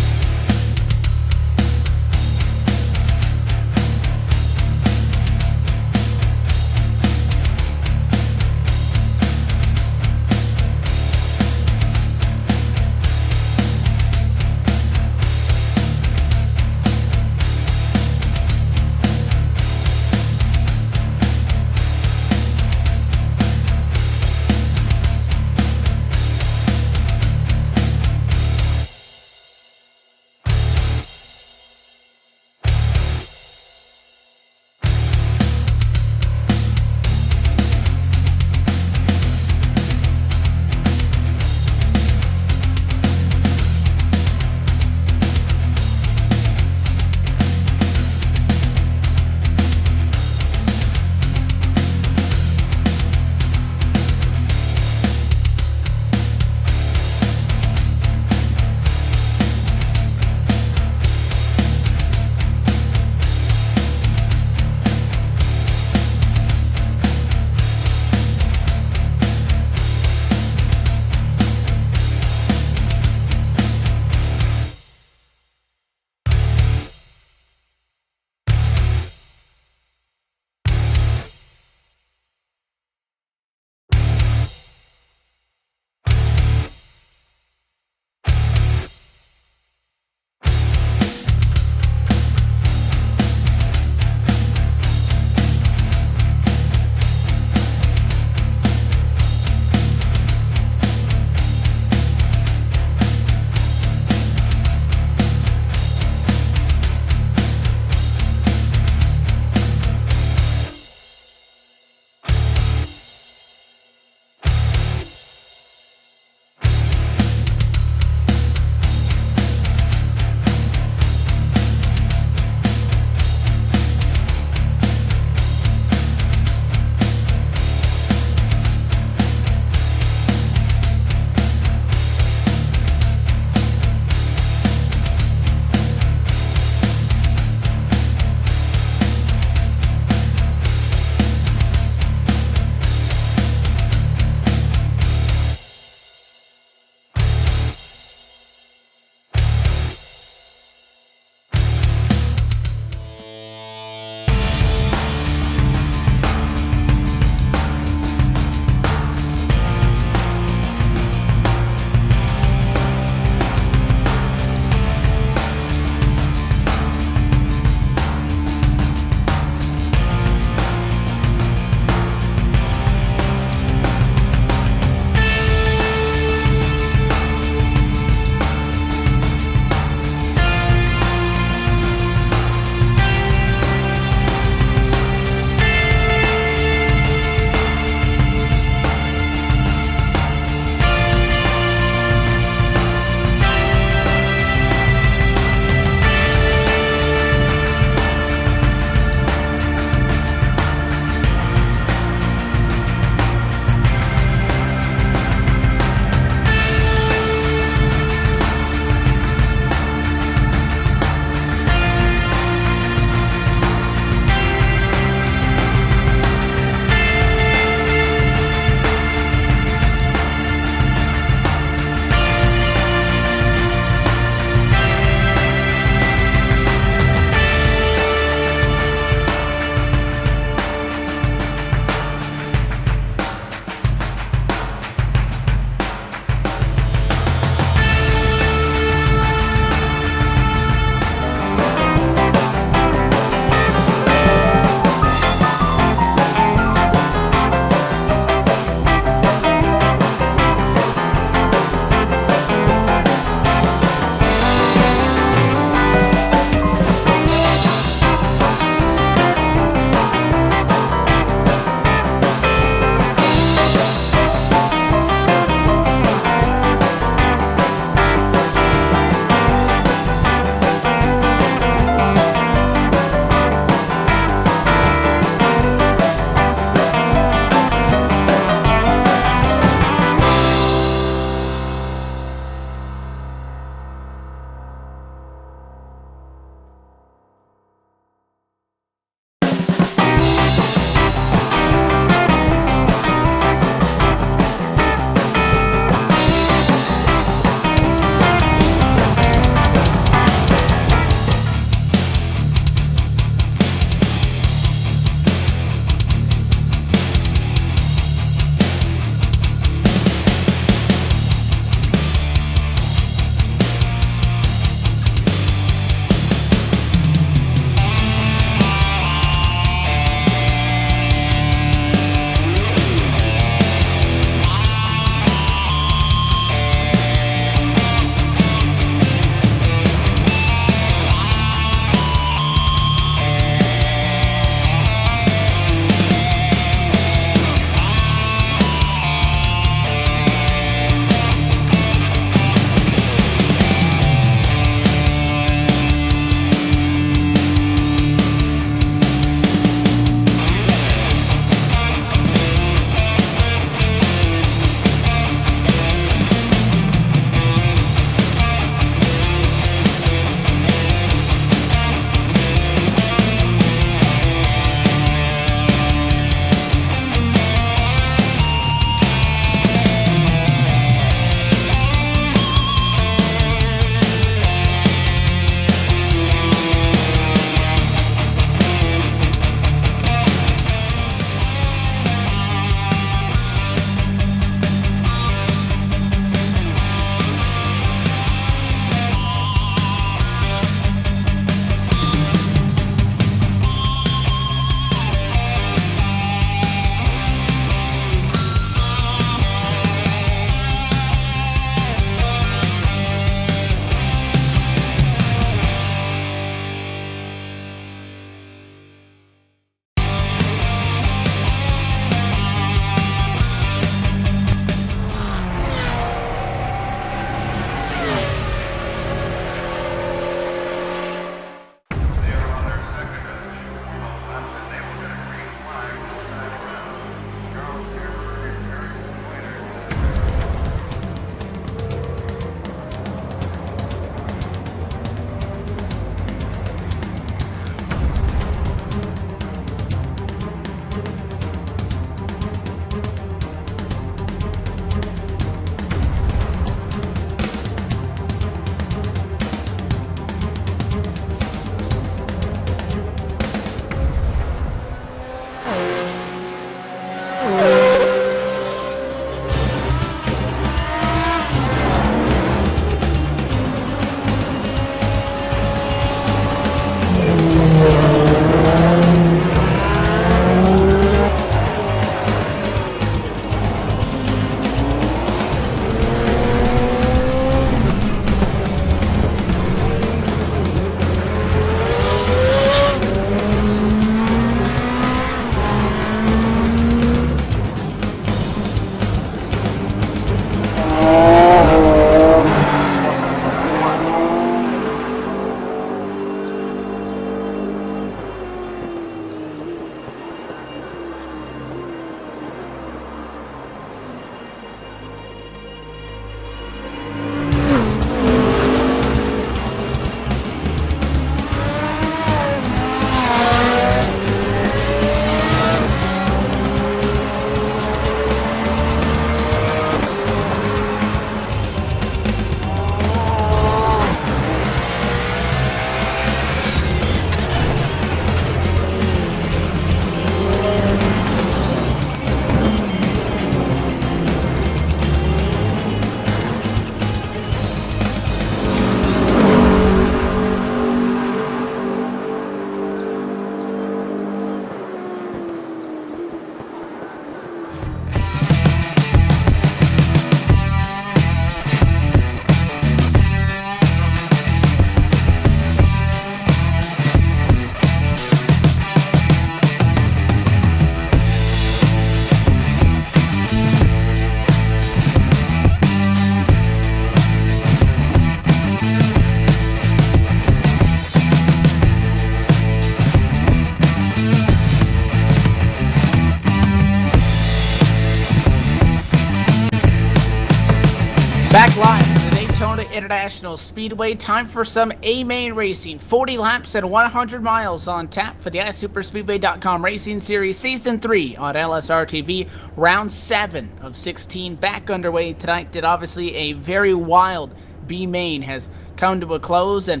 Daytona International Speedway. Time for some A-Main racing. 40 laps and 100 miles on tap for the iSuperspeedway.com Racing Series Season 3 on LSRTV. Round 7 of 16 back underway tonight. Did obviously a very wild B-Main has come to a close, and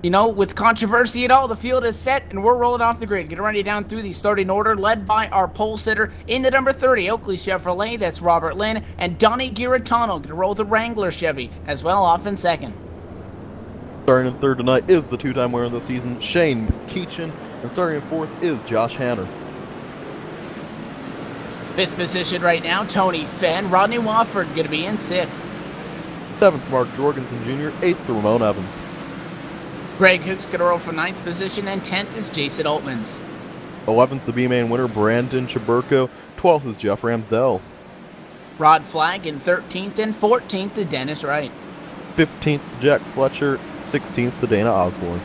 you know, with controversy at all, the field is set and we're rolling off the grid. Getting ready down through the starting order, led by our pole sitter in the number 30, Oakley Chevrolet. That's Robert Lynn. And Donnie Giratano going to roll the Wrangler Chevy as well, off in second. Starting in third tonight is the two-time winner of the season, Shane McKeachin. And starting in fourth is Josh Hanner. Fifth position right now, Tony Fenn. Rodney Wofford going to be in sixth. Seventh, Mark Jorgensen Jr. Eighth, Ramon Evans. Greg Hooks going to roll for ninth position, and 10th is Jason Altmans. 11th, the B-Main winner, Brandon Chaburko. 12th is Jeff Ramsdell. Rod Flagg in 13th, and 14th to Dennis Wright. 15th, Jack Fletcher. 16th, to Dana Osborne.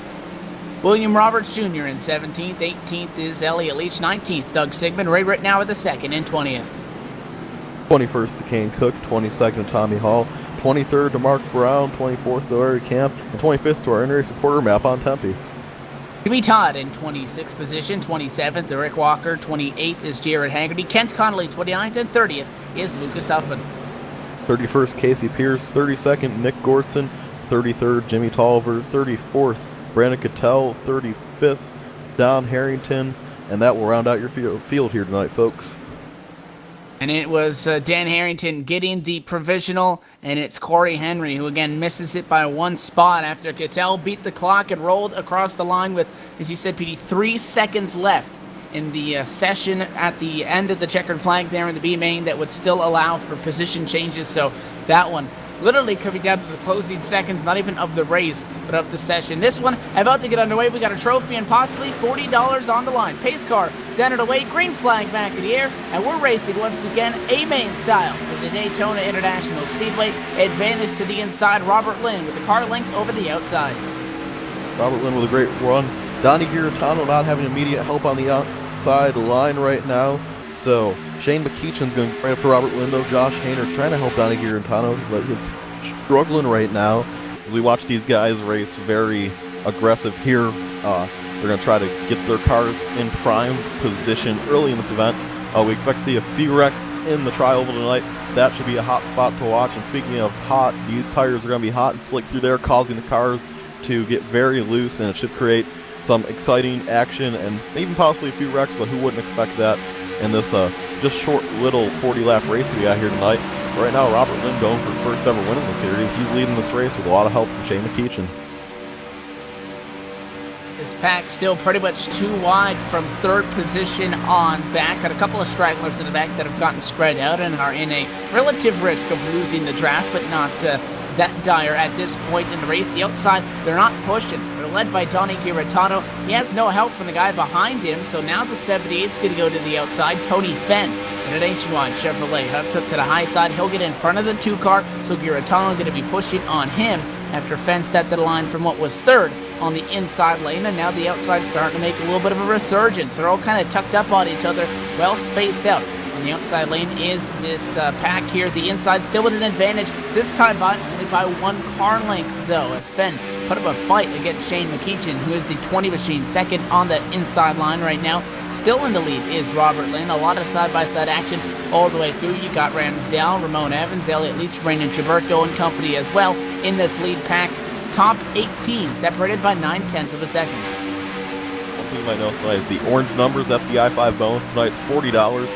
William Roberts Jr. in 17th. 18th is Elliott Leach. 19th, Doug Sigmund. Ray Rittenau at the second and 20th. 21st, to Kane Cook. 22nd, to Tommy Hall. 23rd to Mark Brown, 24th to Larry Camp, and 25th to our in-race supporter, Matt Bontempi. Jimmy Todd in 26th position, 27th to Rick Walker, 28th is Jared Haggerty, Kent Connolly 29th, and 30th is Lucas Huffman. 31st, Casey Pierce, 32nd, Nick Gortson, 33rd, Jimmy Tolliver, 34th, Brandon Cattell, 35th, Don Harrington, and that will round out your field here tonight, folks. And it was Dan Harrington getting the provisional, and it's Corey Henry who again misses it by one spot after Cattell beat the clock and rolled across the line with, as you said, PD, 3 seconds left in the session at the end of the checkered flag there in the B-Main that would still allow for position changes. So that one literally coming down to the closing seconds, not even of the race, but of the session. This one about to get underway. We got a trophy and possibly $40 on the line. Pace car down and away, green flag back in the air, and we're racing once again A-Main style for the Daytona International Speedway. Advantage to the inside, Robert Lynn with the car length over the outside. Robert Lynn with a great run. Donnie Giratano not having immediate help on the outside line right now, so Shane McKeachin's going right up to Robert Lynn, though. Josh Hainer trying to help Donnie Giratano, but he's struggling right now. As we watch these guys race very aggressive here, they're going to try to get their cars in prime position early in this event. We expect to see a few wrecks in the tri-oval tonight. That should be a hot spot to watch. And speaking of hot, these tires are going to be hot and slick through there, causing the cars to get very loose, and it should create some exciting action and even possibly a few wrecks, but who wouldn't expect that in this just short little 40-lap race we got here tonight. Right now, Robert Lynn going for the first ever win in the series. He's leading this race with a lot of help from Shane McKeachin. This pack still pretty much too wide from third position on back. Got a couple of stragglers in the back that have gotten spread out and are in a relative risk of losing the draft, but not that dire at this point in the race. The outside, they're not pushing. They're led by Donnie Giratano. He has no help from the guy behind him, so now the 78's going to go to the outside. Tony Fenn in a Nationwide Chevrolet up to the high side. He'll get in front of the 2 car, so Giratano going to be pushing on him after Fenn stepped to the line from what was third on the inside lane, and now the outside's starting to make a little bit of a resurgence. They're all kind of tucked up on each other, well spaced out. On the outside lane is this pack here. The inside still with an advantage, this time only by 1 car length, though, as Fenn put up a fight against Shane McKeachin, who is the 20 machine, second on the inside line right now. Still in the lead is Robert Lynn. A lot of side-by-side action all the way through. You got Ramsdell, Ramon Evans, Elliott Leach, Brandon Chaburko and company as well in this lead pack. Top 18, separated by 9/10 of a second. One thing you might notice tonight is the orange numbers. That's the I-5 bonus tonight's $40.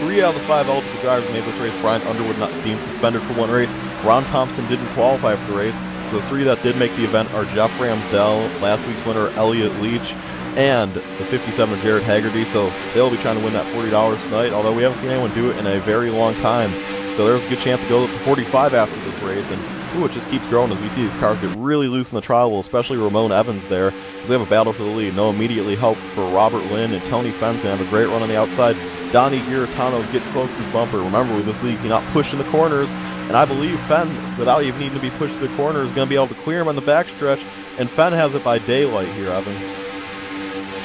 3 out of the 5 eligible drivers made this race. Brian Underwood not being suspended for 1 race. Ron Thompson didn't qualify for the race. So the 3 that did make the event are Jeff Ramsdell, last week's winner Elliott Leach, and the 57 Jared Haggerty. So they'll be trying to win that $40 tonight, although we haven't seen anyone do it in a very long time. So there's a good chance to go up to 45 after this race. And it just keeps growing as we see these cars get really loose in the trial, especially Ramon Evans there, as we have a battle for the lead. No immediately help for Robert Lynn, and Tony Fenn's going to have a great run on the outside. Donnie Giratano get close to his bumper. Remember, with this lead, you're not pushing the corners, and I believe Fenn, without even needing to be pushed to the corner, is going to be able to clear him on the backstretch, and Fenn has it by daylight here, Evan.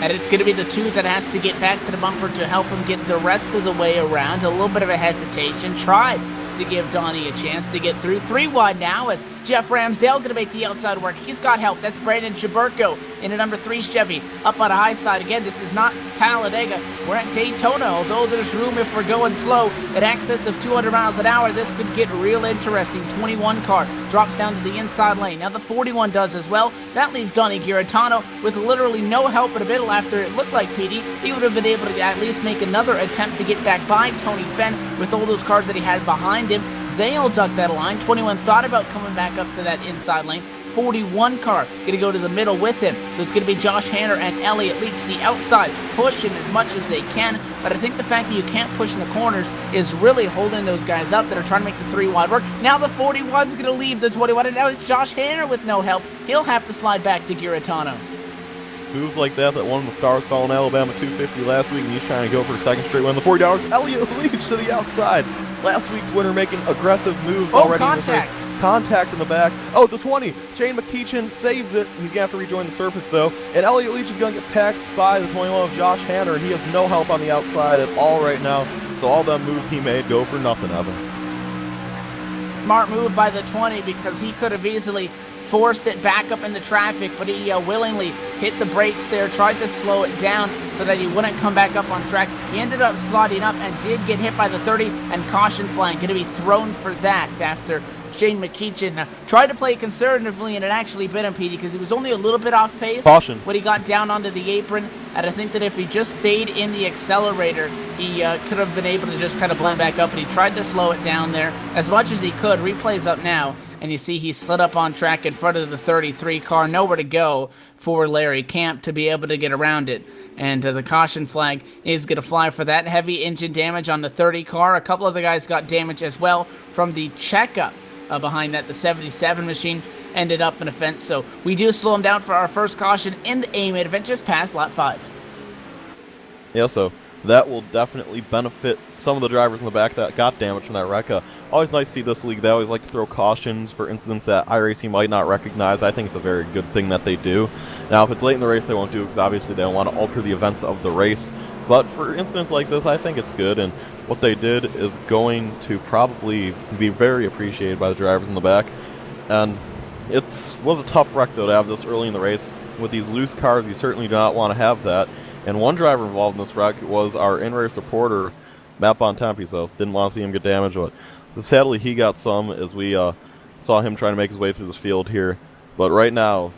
And it's going to be the 2 that has to get back to the bumper to help him get the rest of the way around. A little bit of a hesitation. Tried to give Donnie a chance to get through. 3 wide now as Jeff Ramsdale going to make the outside work. He's got help. That's Brandon Jaburko in a number 3 Chevy up on a high side. Again, this is not Talladega. We're at Daytona, although there's room if we're going slow. At excess of 200 miles an hour, this could get real interesting. 21 car drops down to the inside lane. Now the 41 does as well. That leaves Donnie Giratano with literally no help in the middle after it looked like Petey. He would have been able to at least make another attempt to get back by Tony Fenn with all those cars that he had behind him. They all ducked that line. 21 thought about coming back up to that inside lane. 41 car going to go to the middle with him. So it's going to be Josh Hanner and Elliott Leach the outside, pushing as much as they can. But I think the fact that you can't push in the corners is really holding those guys up that are trying to make the 3 wide work. Now the 41's going to leave the 21, and now it's Josh Hanner with no help. He'll have to slide back to Giratano. Moves like that won the Stars Fallen Alabama 250 last week, and he's trying to go for a second straight win. The $40, Elliott Leach to the outside. Last week's winner making aggressive moves already in this race. Contact in the back. Oh, the 20. Shane McKeechin saves it. He's going to have to rejoin the surface, though. And Elliott Leach is going to get packed by the 21 of Josh Hanner, and he has no help on the outside at all right now. So all them moves he made go for nothing, Evan. Smart move by the 20 because he could have easily forced it back up into traffic, but he willingly hit the brakes there, tried to slow it down so that he wouldn't come back up on track. He ended up sliding up and did get hit by the 30, and caution flag going to be thrown for that after Shane McKeechin tried to play conservatively, and it actually bit him, Petey, because he was only a little bit off pace Caution. when he got down onto the apron. And I think that if he just stayed in the accelerator, he could have been able to just kind of blend back up, and he tried to slow it down there as much as he could. Replay's up now, and you see he slid up on track in front of the 33 car. Nowhere to go for Larry Camp to be able to get around it. And the caution flag is going to fly for that. Heavy engine damage on the 30 car. A couple of the guys got damage as well from the checkup behind that. The 77 machine ended up in a fence. So we do slow him down for our first caution in the A-main event just past lap 5. Yeah, so that will definitely benefit some of the drivers in the back that got damaged from that wreck. Always nice to see this league. They always like to throw cautions for incidents that iRacing might not recognize. I think it's a very good thing that they do. Now, if it's late in the race, they won't do it because obviously they don't want to alter the events of the race. But for incidents like this, I think it's good. And what they did is going to probably be very appreciated by the drivers in the back. And it was a tough wreck, though, to have this early in the race. With these loose cars, you certainly do not want to have that. And one driver involved in this wreck was our in-race reporter, Matt Bontempi, so didn't want to see him get damaged. But sadly, he got some as we saw him trying to make his way through this field here. But right now,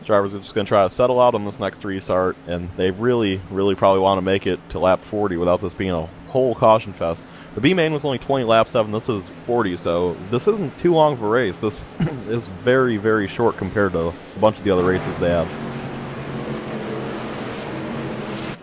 drivers are just going to try to settle out on this next restart, and they really, really probably want to make it to lap 40 without this being a whole caution fest. The B-main was only 20 lap 7, this is 40, so this isn't too long of a race. This is very, very short compared to a bunch of the other races they have.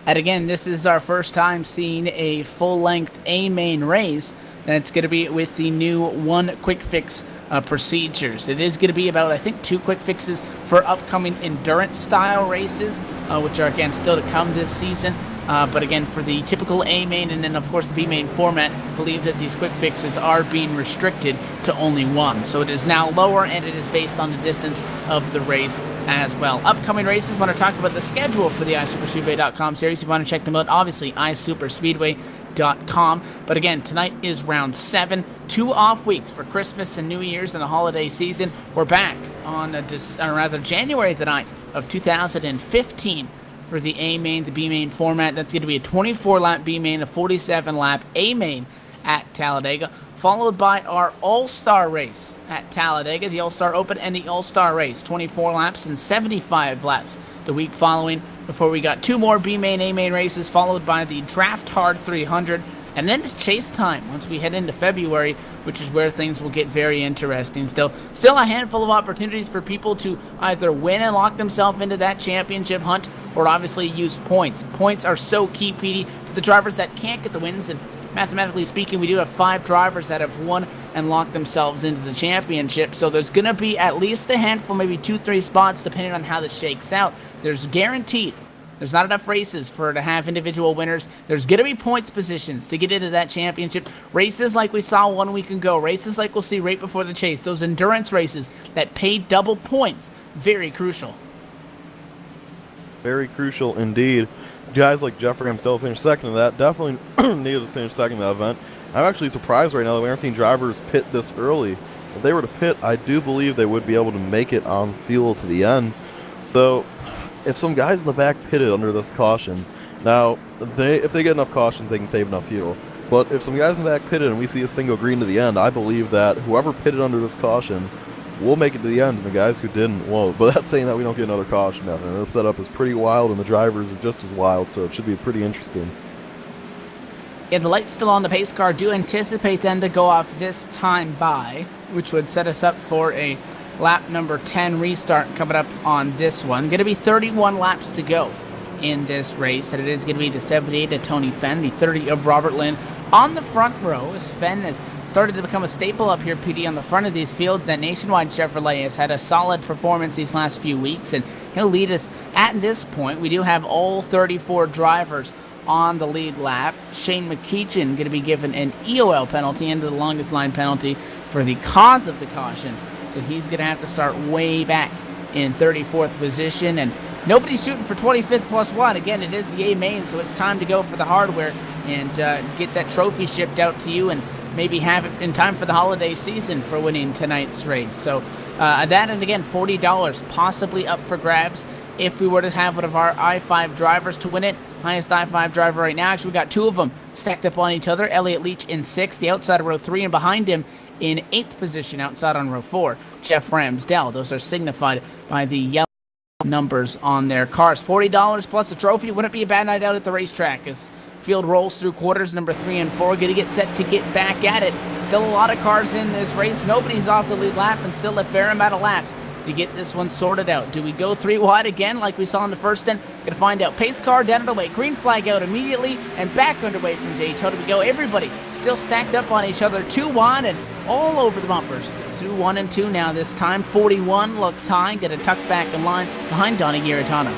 And again, this is our first time seeing a full-length A-main race. That's going to be with the new one quick fix procedures. It is going to be about, I think, 2 quick fixes for upcoming endurance-style races, which are, again, still to come this season. But again, for the typical A-main and then, of course, the B-main format, believe that these quick fixes are being restricted to only 1. So it is now lower, and it is based on the distance of the race as well. Upcoming races, want to talk about the schedule for the iSuperspeedway.com series. If you want to check them out, obviously, iSuperspeedway.com. But again, tonight is round 7, 2 off weeks for Christmas and New Year's and the holiday season. We're back on January the 9th of 2015 for the A-main, the B-main format. That's going to be a 24-lap B-main, a 47-lap A-main at Talladega, followed by our All-Star race at Talladega, the All-Star Open and the All-Star race, 24 laps and 75 laps the week following, before we got 2 more B-main, A-main races, followed by the Draft Hard 300, and then it's chase time once we head into February, which is where things will get very interesting. Still a handful of opportunities for people to either win and lock themselves into that championship hunt, or obviously use points. Points are so key, Petey, for the drivers that can't get the wins, and mathematically speaking, we do have 5 drivers that have won and locked themselves into the championship, so there's going to be at least a handful, maybe 2-3 spots, depending on how this shakes out. There's guaranteed. There's not enough races for to have individual winners. There's going to be points positions to get into that championship. Races like we saw 1 week ago. Races like we'll see right before the chase. Those endurance races that pay double points. Very crucial. Very crucial indeed. Guys like Jeffrey, I'm still finished second in that. Definitely needed to finish second in that event. I'm actually surprised right now that we aren't seeing drivers pit this early. If they were to pit, I do believe they would be able to make it on fuel to the end. So, if some guys in the back pitted under this caution, now, if they get enough cautions, they can save enough fuel. But if some guys in the back pitted and we see this thing go green to the end, I believe that whoever pitted under this caution will make it to the end, and the guys who didn't won't. But that's saying that we don't get another caution out there. This setup is pretty wild, and the drivers are just as wild, so it should be pretty interesting. Yeah, the lights still on the pace car. Do anticipate them to go off this time by, which would set us up for a lap number 10 restart coming up on this one. Going to be 31 laps to go in this race, and it is going to be the 78 of Tony Fenn, the 30 of Robert Lynn on the front row, as Fenn has started to become a staple up here, PD, on the front of these fields. That Nationwide Chevrolet has had a solid performance these last few weeks, and he'll lead us at this point. We do have all 34 drivers on the lead lap. Shane McKeechin going to be given an EOL penalty, into the longest line penalty, for the cause of the caution. So he's going to have to start way back in 34th position, and nobody's shooting for 25th plus one. Again, it is the A main, so it's time to go for the hardware and get that trophy shipped out to you and maybe have it in time for the holiday season for winning tonight's race. So that, and again, $40 possibly up for grabs if we were to have one of our I-5 drivers to win it. Highest I-5 driver right now. Actually, we got two of them stacked up on each other. Elliott Leach in 6th, the outside of row 3, and behind him in 8th position outside on row 4, Jeff Ramsdell. Those are signified by the yellow numbers on their cars. $40 plus a trophy. Wouldn't be a bad night out at the racetrack as field rolls through quarters number 3 and 4. Going to get set to get back at it. Still a lot of cars in this race. Nobody's off the lead lap, and still a fair amount of laps to get this one sorted out. Do we go 3 wide again like we saw in the first end? Gonna find out. Pace car down and away. Green flag out immediately, and back underway from Daytona we go. Everybody still stacked up on each other. 2 wide and all over the bumpers. Through 1 and 2 now this time. 41 looks high. Gonna tuck back in line behind Donnie Giarratano.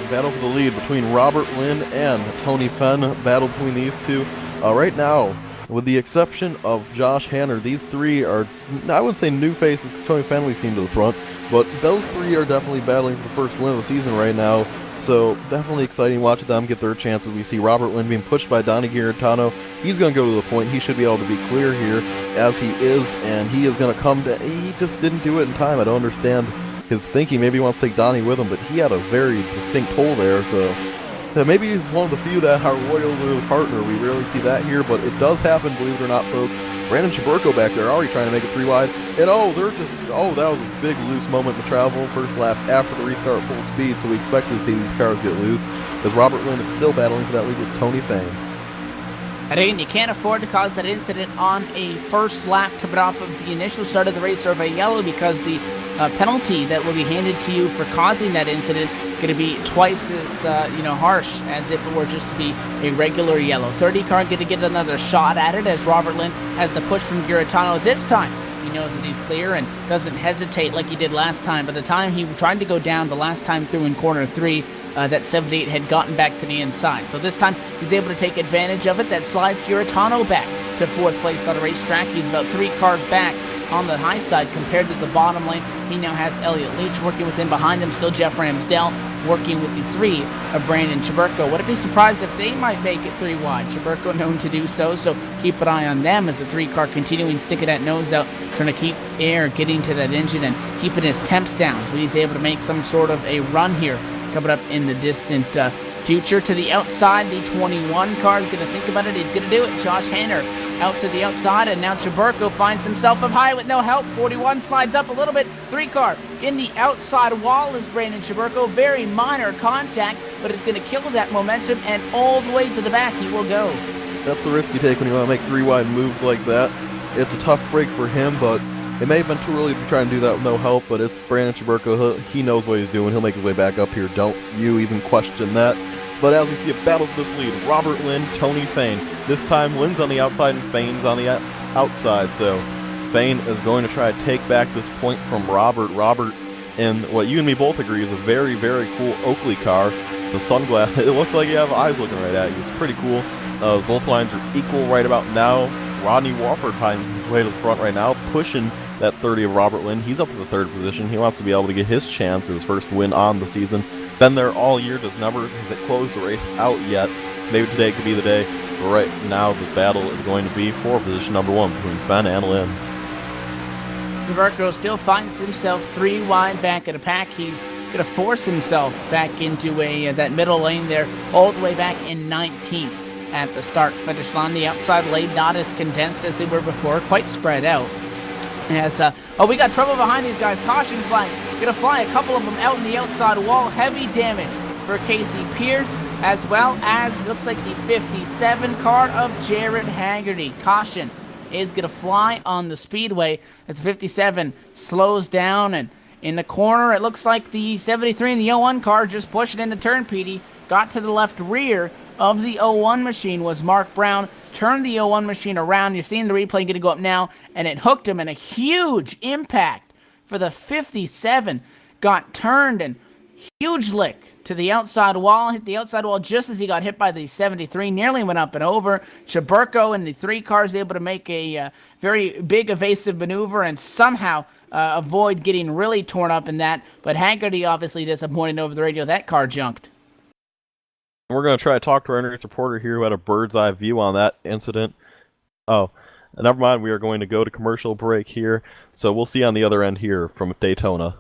Battle for the lead between Robert Lynn and Tony Fenn. Battle between these two. Right now, with the exception of Josh Hanner, these 3 are, I wouldn't say new faces because Tony Fenn we've seen to the front, but those 3 are definitely battling for the first win of the season right now. So definitely exciting watching them get their chances. We see Robert Lynn being pushed by Donnie Giarratano. He's going to go to the point. He should be able to be clear here, as he is, and he is going to come to, he just didn't do it in time. I don't understand his thinking. Maybe he wants to take Donnie with him, but he had a very distinct pull there, so maybe he's one of the few that are loyal to their partner. We rarely see that here, but it does happen, believe it or not, folks. Brandon Chaburko back there already trying to make it 3 wide, and that was a big loose moment in the travel. First lap after the restart full speed, so we expect to see these cars get loose, because Robert Lynn is still battling for that lead with Tony Fenn. And again, you can't afford to cause that incident on a first lap coming off of the initial start of the race of a yellow, because the penalty that will be handed to you for causing that incident going to be twice as harsh as if it were just to be a regular yellow. 30 car going to get another shot at it as Robert Lynn has the push from Giarratano this time. He knows that he's clear and doesn't hesitate like he did last time. By the time he tried to go down the last time through in corner 3, that 78 had gotten back to the inside. So this time he's able to take advantage of it. That slides Giarratano back to 4th place on the racetrack. He's about 3 cars back on the high side compared to the bottom lane. He now has Elliott Leach working with him. Behind him still Jeff Ramsdell working with the 3 of Brandon Chaburko. Wouldn't be surprised if they might make it 3 wide. Chaburko known to do so, so keep an eye on them as the 3 car continuing sticking that nose out, trying to keep air getting to that engine and keeping his temps down, so he's able to make some sort of a run here coming up in the distant future. To the outside, the 21 car is going to think about it. He's going to do it. Josh Hanner out to the outside, and now Chaburko finds himself up high with no help. 41 slides up a little bit. 3 car in the outside wall is Brandon Chaburko. Very minor contact, but it's going to kill that momentum, and all the way to the back he will go. That's the risk you take when you want to make 3 wide moves like that. It's a tough break for him, but it may have been too early to try and do that with no help, but it's Brandon Chaburko. He knows what he's doing. He'll make his way back up here. Don't you even question that. But as we see a battle for this lead, Robert Lynn, Tony Fenn. This time Lynn's on the outside and Fain's on the outside, so Fain is going to try to take back this point from Robert. Robert, in what you and me both agree is a very, very cool Oakley car. The sunglasses, it looks like you have eyes looking right at you. It's pretty cool. Both lines are equal right about now. Rodney Wofford finding his way to the front right now, pushing that 30 of Robert Lynn. He's up to the 3rd position. He wants to be able to get his chance, his first win on the season. Been there all year, has it closed the race out yet. maybe today could be the day. But right now, the battle is going to be for position number 1 between Fenn and Lynn. Burko still finds himself 3 wide back of the pack. He's going to force himself back into that middle lane there, all the way back in 19th at the start-finish line. The outside lane not as condensed as they were before, quite spread out. As we got trouble behind these guys. Caution flag. Going to fly a couple of them out in the outside wall. Heavy damage for Casey Pierce, as well as looks like the 57 car of Jared Haggerty. Caution is going to fly on the speedway as the 57 slows down, and in the corner it looks like the 73 and the 01 car just pushing into turn. Petey got to the left rear of the 01 machine was Mark Brown, turned the 01 machine around. You're seeing the replay going to go up now, and it hooked him, and a huge impact for the 57 got turned, and huge lick to the outside wall, hit the outside wall just as he got hit by the 73, nearly went up and over. Chaburko and the 3 cars able to make a very big evasive maneuver and somehow avoid getting really torn up in that, but Haggerty obviously disappointed over the radio. That car junked. We're going to try to talk to our news reporter here who had a bird's eye view on that incident. Oh, never mind, we are going to go to commercial break here, so we'll see you on the other end here from Daytona.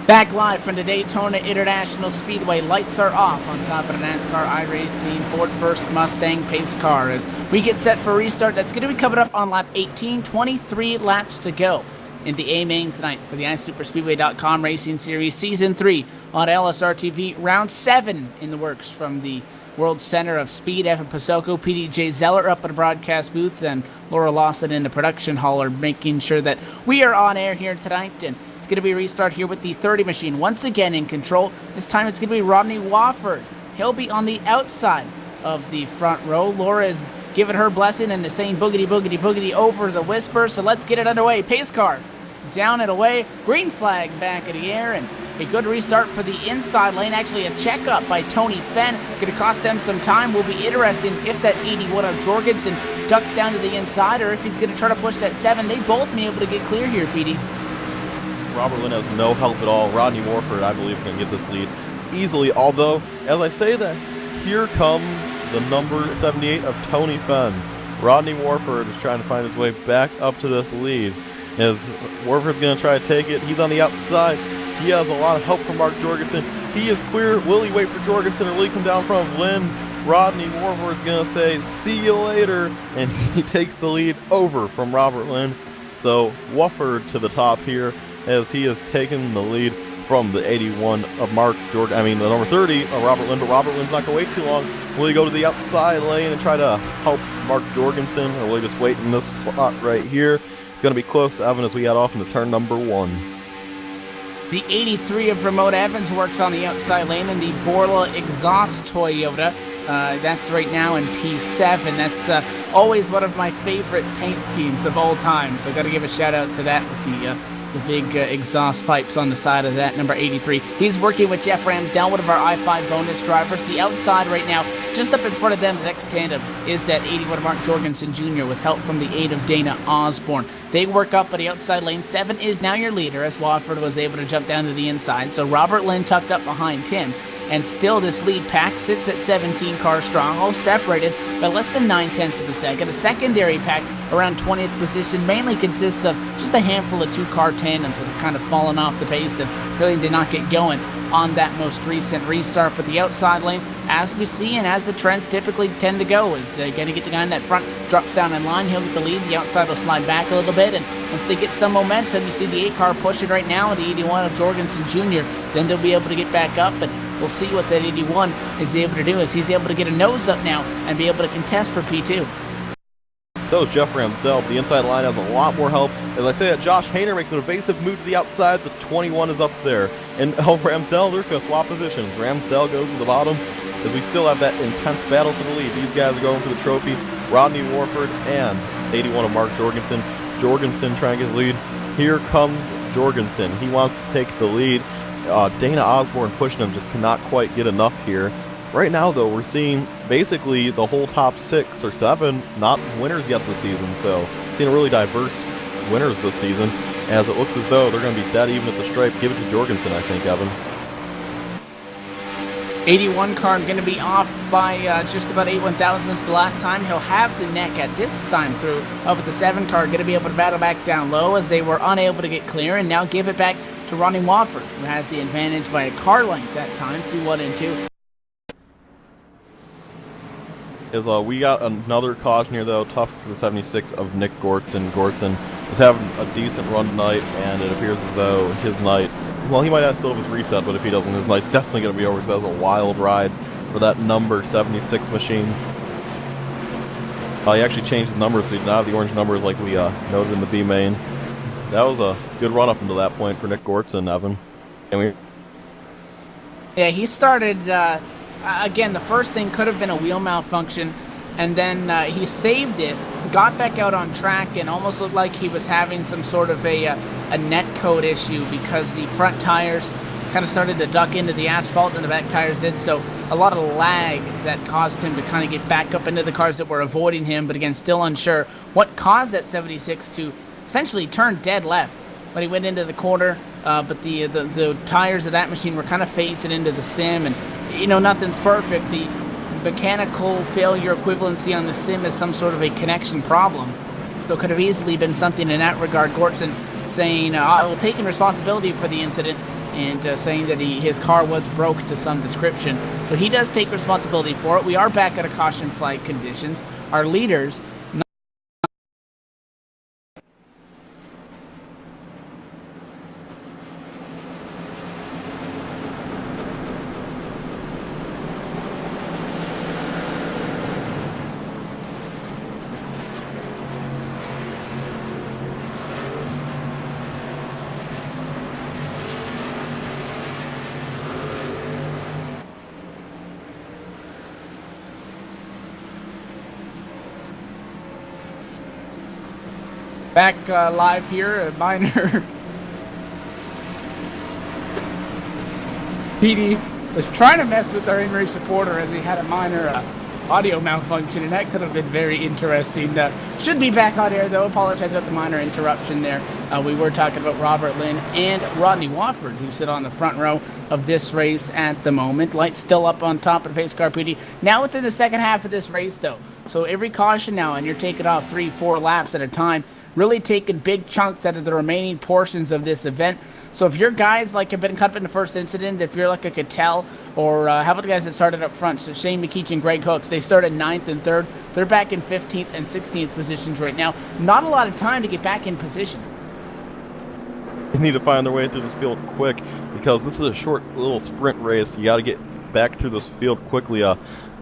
Back live from the Daytona International Speedway. Lights are off on top of the NASCAR iRacing Ford First Mustang pace car as we get set for a restart. That's going to be coming up on lap 18, 23 laps to go in the A main tonight for the iSuperspeedway.com Racing Series Season 3 on LSRTV. Round 7 in the works from the World Center of Speed. Evan Pasoko, PDJ Zeller up at the broadcast booth, and Laura Lawson in the production hall are making sure that we are on air here tonight. And it's going to be a restart here with the 30 machine once again in control. This time it's going to be Rodney Wofford. He'll be on the outside of the front row. Laura is giving her blessing and the saying boogity boogity boogity over the whisper. So let's get it underway. Pace car down and away. Green flag back in the air, and a good restart for the inside lane. Actually a checkup by Tony Fenn. Going to cost them some time. Will be interesting if that 81 of Jorgensen ducks down to the inside or if he's going to try to push that 7. They both be able to get clear here, PD. Robert Lynn has no help at all. Rodney Warford, I believe, is going to get this lead easily. Although, as I say that, here comes the number 78 of Tony Fenn. Rodney Warford is trying to find his way back up to this lead. As Warford's going to try to take it, he's on the outside. He has a lot of help from Mark Jorgensen. He is clear. Will he wait for Jorgensen or will he come down from Lynn? Rodney Warford's going to say, see you later. And he takes the lead over from Robert Lynn. So Wofford to the top here, as he has taken the lead from the 81 of Mark Jorgensen. I mean, the number 30 of Robert Lynn, but Robert Lynn's not going to wait too long. Will he go to the outside lane and try to help Mark Jorgensen, or will he just wait in this spot right here? It's going to be close, Evan, as we head off into turn number 1. The 83 of Remote Evans works on the outside lane in the Borla Exhaust Toyota. That's right now in P7. That's always one of my favorite paint schemes of all time. So I got to give a shout out to that with the big exhaust pipes on the side of that, number 83. He's working with Jeff Ramsdell, one of our I-5 bonus drivers. The outside right now, just up in front of them, the next tandem is that 81 of Mark Jorgensen Jr. with help from the 8 of Dana Osborne. They work up at the outside lane. 7 is now your leader, as Wofford was able to jump down to the inside. So Robert Lynn tucked up behind him. And still this lead pack sits at 17 cars strong, all separated by less than 9/10 of a second. A secondary pack around 20th position mainly consists of just a handful of 2-car tandems that have kind of fallen off the pace and really did not get going on that most recent restart. But the outside lane, as we see and as the trends typically tend to go, is they're going to get the guy in that front, drops down in line, he'll get the lead, the outside will slide back a little bit, and once they get some momentum, you see the 8-car pushing right now, the 81 of Jorgensen Jr., then they'll be able to get back up, and we'll see what that 81 is able to do, as he's able to get a nose up now and be able to contest for P2. So Jeff Ramsdell, the inside line has a lot more help. As I say that, Josh Hayner makes an evasive move to the outside. The 21 is up there. And Ramsdell, they're going to swap positions. Ramsdell goes to the bottom, as we still have that intense battle for the lead. These guys are going for the trophy. Rodney Warford and 81 of Mark Jorgensen. Jorgensen trying to get the lead. Here comes Jorgensen. He wants to take the lead. Dana Osborne pushing him, just cannot quite get enough here. Right now, though, we're seeing basically the whole top 6 or 7 not winners yet this season. So, seeing a really diverse winners this season, as it looks as though they're going to be dead even at the stripe. Give it to Jorgensen, I think, Evan. 81 car going to be off by just about 8/1000ths the last time. He'll have the neck at this time through. Up at the 7 car, going to be able to battle back down low as they were unable to get clear, and now give it back to Rodney Wofford, who has the advantage by a car length that time, 2-1 and 2. We got another caution here, though, tough for the 76 of Nick Gortzen. Gortzen was having a decent run tonight, and it appears as though his night, well, he might have still have his reset, but if he doesn't, his night's definitely going to be over, so that was a wild ride for that number 76 machine. He actually changed his number, so now the orange numbers like we noted in the B main. That was a good run up until that point for Nick Gortzen, Evan. Yeah, he started... again, the first thing could have been a wheel malfunction, and then he saved it, got back out on track, and almost looked like he was having some sort of a net code issue because the front tires kind of started to duck into the asphalt and the back tires did, so a lot of lag that caused him to kind of get back up into the cars that were avoiding him, but again, still unsure what caused that 76 to essentially turn dead left when he went into the corner, but the tires of that machine were kind of facing into the sim, and you know, nothing's perfect. The mechanical failure equivalency on the sim is some sort of a connection problem. So it could have easily been something in that regard. Gortzen saying, taking responsibility for the incident, and saying that his car was broke to some description. So he does take responsibility for it. We are back at a caution flag conditions. Our leaders... Back live here, a minor. PD was trying to mess with our in-race reporter as he had a minor audio malfunction, and that could have been very interesting. Should be back on air, though. Apologize about the minor interruption there. We were talking about Robert Lynn and Rodney Wofford, who sit on the front row of this race at the moment. Lights still up on top of the pace car, PD. Now within the second half of this race, though. So every caution now, and you're taking off 3-4 laps at a time. Really taking big chunks out of the remaining portions of this event. So if your guys like have been cut up in the first incident, if you're like a Cattell, or how about the guys that started up front? So Shane McKeach and Greg Hooks, they started 9th and 3rd. They're back in 15th and 16th positions right now. Not a lot of time to get back in position. They need to find their way through this field quick, because this is a short little sprint race. You got to get back through this field quickly.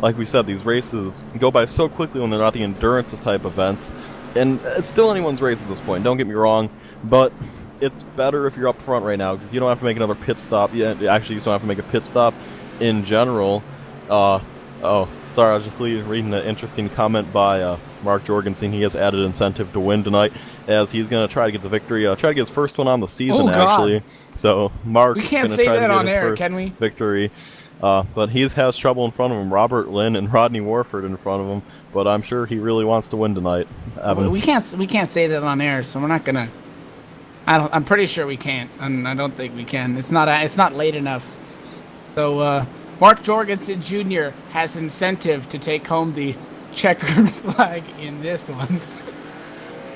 Like we said, these races go by so quickly when they're not the endurance type events. And it's still anyone's race at this point, don't get me wrong, but it's better if you're up front right now, because you don't have to make another pit stop. Yeah, actually, you just don't have to make a pit stop in general. Oh, sorry, I was just reading an interesting comment by Mark Jorgensen. He has added incentive to win tonight, as he's going to try to get the victory, try to get his first one on the season, actually. So, Mark, we can't say that on air, can we? Victory. But he has trouble in front of him, Robert Lynn and Rodney Warford in front of him. But I'm sure he really wants to win tonight. Evan. We can't say that on air, so we're not gonna. I'm pretty sure we can't, and I don't think we can. It's not late enough. So Mark Jorgensen Jr. has incentive to take home the checkered flag in this one.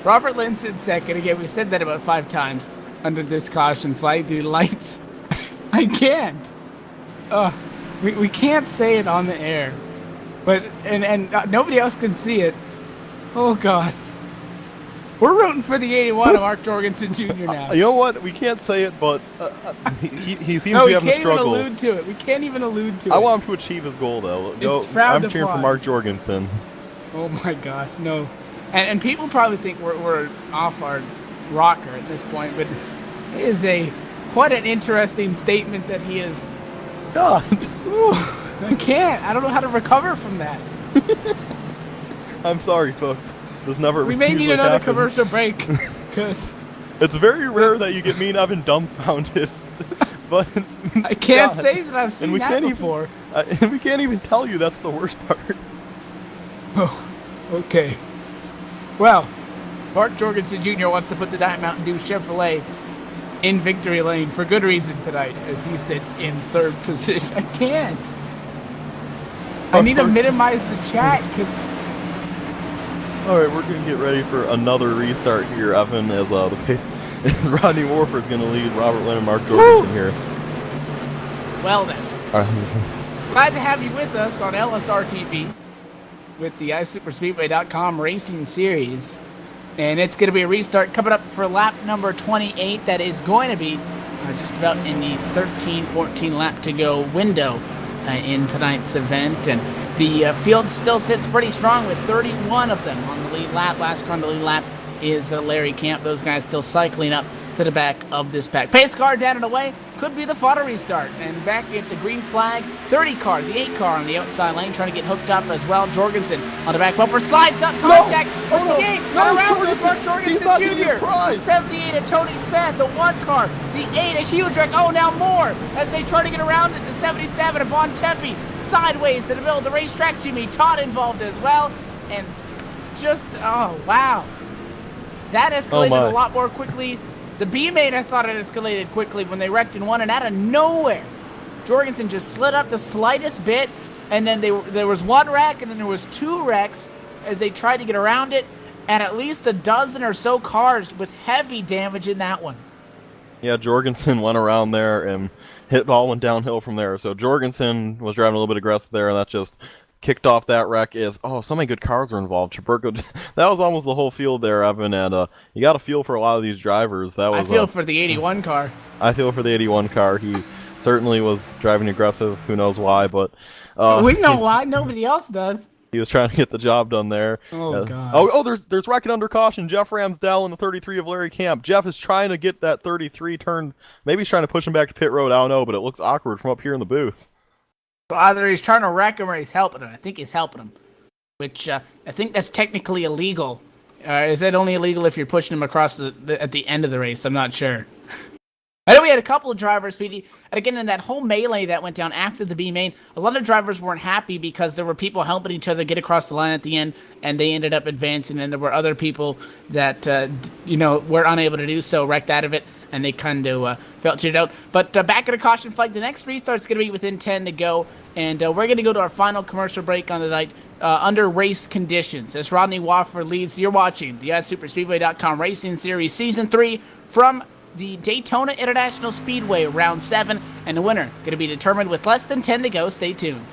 Robert Lynn's in second. Again, we said that about 5 times under this caution flag. The lights. I can't. We can't say it on the air. But and nobody else can see it. Oh God, we're rooting for the 81 of Mark Jorgensen Jr. now. You know what? We can't say it, but he seems to be having a struggle. We can't even allude to it. We can't even allude to it. I want him to achieve his goal, though. I'm cheering for Mark Jorgensen. Oh my gosh, no! And people probably think we're off our rocker at this point, but it is quite an interesting statement that he is. God. Ooh, I can't. I don't know how to recover from that. I'm sorry, folks. This never. We may need another commercial break, because it's very rare that you get me and Evan dumbfounded. But I can't say that I've seen that before. And we can't even tell you that's the worst part. Oh, okay. Well, Mark Jorgensen Jr. wants to put the Diet Mountain Dew Chevrolet in victory lane for good reason tonight, as he sits in 3rd position. I can't. I need to minimize the chat, because... Alright, we're going to get ready for another restart here, Evan, as Rodney Warford's going to lead Robert Lynn and Mark Jorgensen here. Well then. Glad to have you with us on LSRTV with the iSuperspeedway.com Racing Series. And it's going to be a restart coming up for lap number 28. That is going to be just about in the 13-14 lap to go window in tonight's event. And the field still sits pretty strong with 31 of them on the lead lap. Last car on the lead lap is Larry Camp. Those guys still cycling up to the back of this pack. Pace car down and away. Could be the fodder restart. And back at the green flag, 30 car, the 8 car on the outside lane, trying to get hooked up as well. Jorgensen on the back bumper, slides up, contact with the gate. Around with Mark Jorgensen Jr. The 78 of Tony Fett, the 1 car, the 8 of Huge Wreck. Oh, now more as they try to get around it. The 77 of Bon Tempe, sideways in the middle of the racetrack. Jimmy Todd involved as well. And just, oh, wow. That escalated a lot more quickly. The B-main, I thought it escalated quickly when they wrecked in one, and out of nowhere, Jorgensen just slid up the slightest bit, and then there was 1 wreck, and then there was 2 wrecks as they tried to get around it, and at least a dozen or so cars with heavy damage in that one. Yeah, Jorgensen went around there and all went downhill from there. So Jorgensen was driving a little bit aggressive there, and that just kicked off that wreck. So many good cars were involved. Chaburko, that was almost the whole field there, Evan, and you got to feel for a lot of these drivers. I feel for the 81 car. I feel for the 81 car. He certainly was driving aggressive. Who knows why, but we know why. Nobody else does. He was trying to get the job done there. Oh, God. There's wrecking under caution. Jeff Ramsdell in the 33 of Larry Camp. Jeff is trying to get that 33 turned. Maybe he's trying to push him back to pit road. I don't know, but it looks awkward from up here in the booth. So either he's trying to wreck him or he's helping him. I think he's helping him, which I think that's technically illegal. Is that only illegal if you're pushing him across at the end of the race? I'm not sure. I know we had a couple of drivers, PD, and again, in that whole melee that went down after the B main, a lot of drivers weren't happy because there were people helping each other get across the line at the end, and they ended up advancing, and there were other people that, were unable to do so, wrecked out of it, and they kind of felt cheated out. But back at a caution flag, the next restart's going to be within 10 to go, and we're going to go to our final commercial break on the night under race conditions. As Rodney Wofford leads, you're watching the USSuperspeedway.com Racing Series Season 3 from the Daytona International Speedway, Round 7, and the winner going to be determined with less than 10 to go. Stay tuned.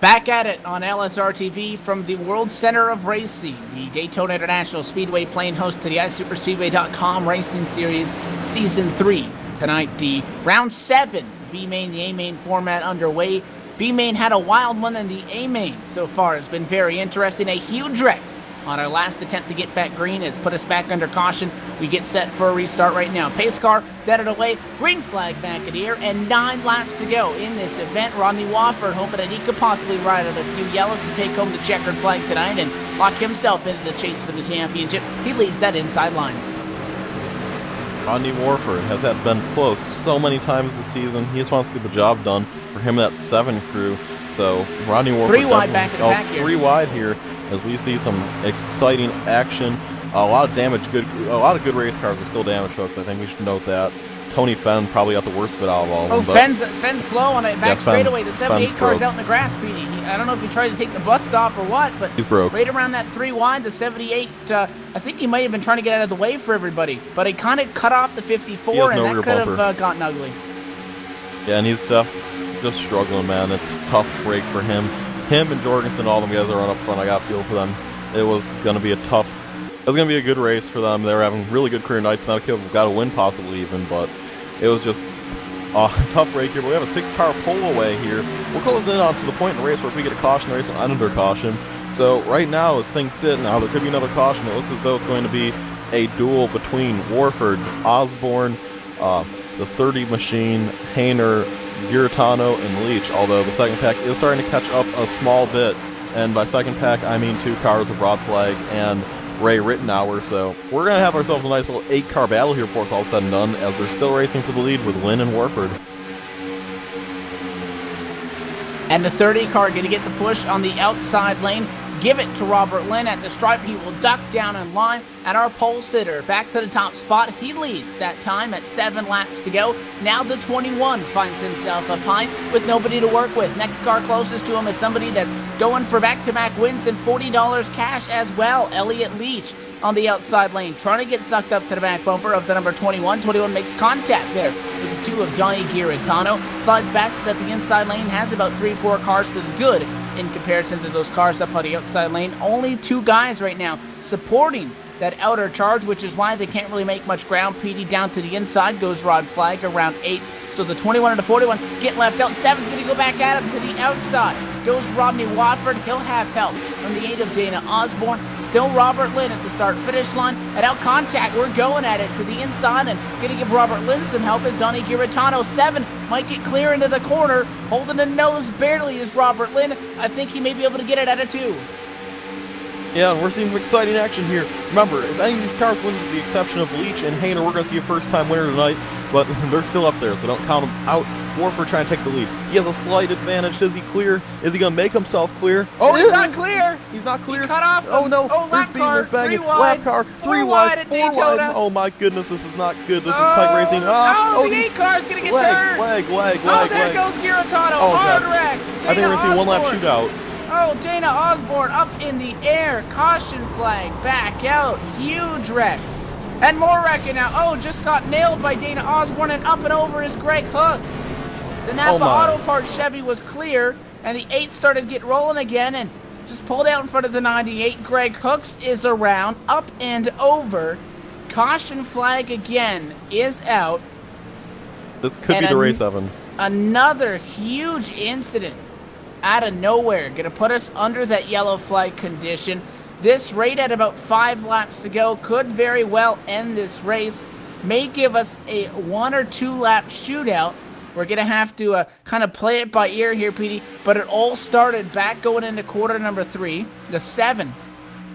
Back at it on LSRTV from the World Center of Racing, the Daytona International Speedway, playing host to the iSuperspeedway.com Racing Series Season 3. Tonight, the Round 7, the B-Main, the A-Main format underway. B-Main had a wild one, and the A-Main so far has been very interesting. A huge wreck on our last attempt to get back green has put us back under caution. We get set for a restart right now. Pace car deaded away, green flag back in the air, and 9 laps to go in this event. Rodney Wofford hoping that he could possibly ride out a few yellows to take home the checkered flag tonight and lock himself into the chase for the championship. He leads that inside line. Rodney Warford has been close so many times this season. He just wants to get the job done for him and that 7 crew. So Rodney Warford 3 wide back in the back here. 3 wide here as we see some exciting action. A lot of good race cars are still damaged, folks. I think we should note that. Tony Fenn probably got the worst of it out of all of them. Fenn's slow on it back straightaway. The 78 car's out in the grass, Petey. I don't know if he tried to take the bus stop or what, but he's broke. Right around that 3 wide, the 78, I think he might have been trying to get out of the way for everybody, but he kind of cut off the 54, and that could have gotten ugly. Yeah, and he's just struggling, man. It's tough break for him. Him and Jorgensen, all them guys are on up front. I got a feel for them. It was going to be a good race for them. They were having really good career nights. Now they've got a win possibly even, but it was just a tough break here. But we have a 6-car pole away here. We're closing in on to the point in the race where if we get a caution, the race will end under caution. So right now, as things sit now, there could be another caution. It looks as though it's going to be a duel between Warford, Osborne, the 30 machine, Hayner, Giratano, and Leach, although the second pack is starting to catch up a small bit. And by second pack, I mean 2 cars of Rod Flag and Ray Rittenauer. So we're going to have ourselves a nice little 8-car battle here before it's all said and done, as they're still racing for the lead with Lynn and Warford. And the 30 car going to get the push on the outside lane. Give it to Robert Lynn at the stripe. He will duck down in line. And our pole sitter back to the top spot. He leads that time at 7 laps to go. Now the 21 finds himself up high with nobody to work with. Next car closest to him is somebody that's going for back-to-back wins and $40 cash as well. Elliott Leach on the outside lane, trying to get sucked up to the back bumper of the number 21. 21 makes contact there with the 2 of Johnny Giratano. Slides back so that the inside lane has about 3-4 cars to the good in comparison to those cars up on the outside lane. Only 2 guys right now supporting that outer charge, which is why they can't really make much ground. PD down to the inside goes Rod Flag around 8. So the 21 and the 41 get left out. 7's going to go back at him to the outside. Goes Rodney Watford. He'll have help from the 8 of Dana Osborne. Still Robert Lynn at the start-finish line. At out contact, we're going at it to the inside and going to give Robert Lynn some help as Donnie Giratano. 7 might get clear into the corner. Holding the nose barely is Robert Lynn. I think he may be able to get it at a 2. Yeah, and we're seeing some exciting action here. Remember, if any of these cars win, with the exception of Leach and Hayner, we're going to see a first-time winner tonight, but they're still up there, so don't count them out. Warford trying to take the lead. He has a slight advantage. Is he clear? Is he going to make himself clear? Oh, he's not clear! He's not clear. He cut off. Oh, no. Oh, lap car, 3 wide. Lap car, 4 wide at Daytona. Wide. Oh, my goodness, this is not good. This is tight racing. The 8 car's going to get turned. Leg. There goes Giratano. Hard wreck. I think we're going to see a one-lap shootout. Oh, Dana Osborne up in the air. Caution flag back out. Huge wreck. And more wrecking now. Oh, just got nailed by Dana Osborne, and up and over is Greg Hooks. The Napa Auto Parts Chevy was clear, and the 8 started to get rolling again and just pulled out in front of the 98. Greg Hooks is around, up and over. Caution flag again is out. This could be the race, Evan. Another huge incident out of nowhere. Going to put us under that yellow flag condition. This rate at about 5 laps to go could very well end this race. May give us a 1 or 2 lap shootout. We're going to have to kind of play it by ear here, Petey. But it all started back going into quarter number 3. The 7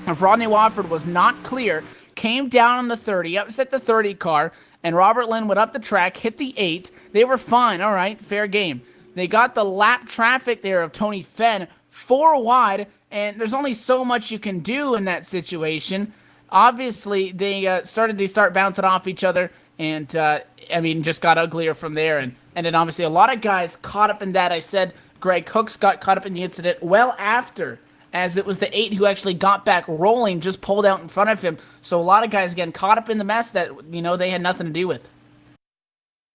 of Rodney Wofford was not clear. Came down on the 30, upset the 30 car. And Robert Lynn went up the track, hit the 8. They were fine. All right, fair game. They got the lap traffic there of Tony Fenn 4 wide, and there's only so much you can do in that situation. Obviously, they started to start bouncing off each other, and just got uglier from there. And then obviously a lot of guys caught up in that. I said Greg Hooks got caught up in the incident well after, as it was the 8 who actually got back rolling, just pulled out in front of him. So a lot of guys getting caught up in the mess that they had nothing to do with.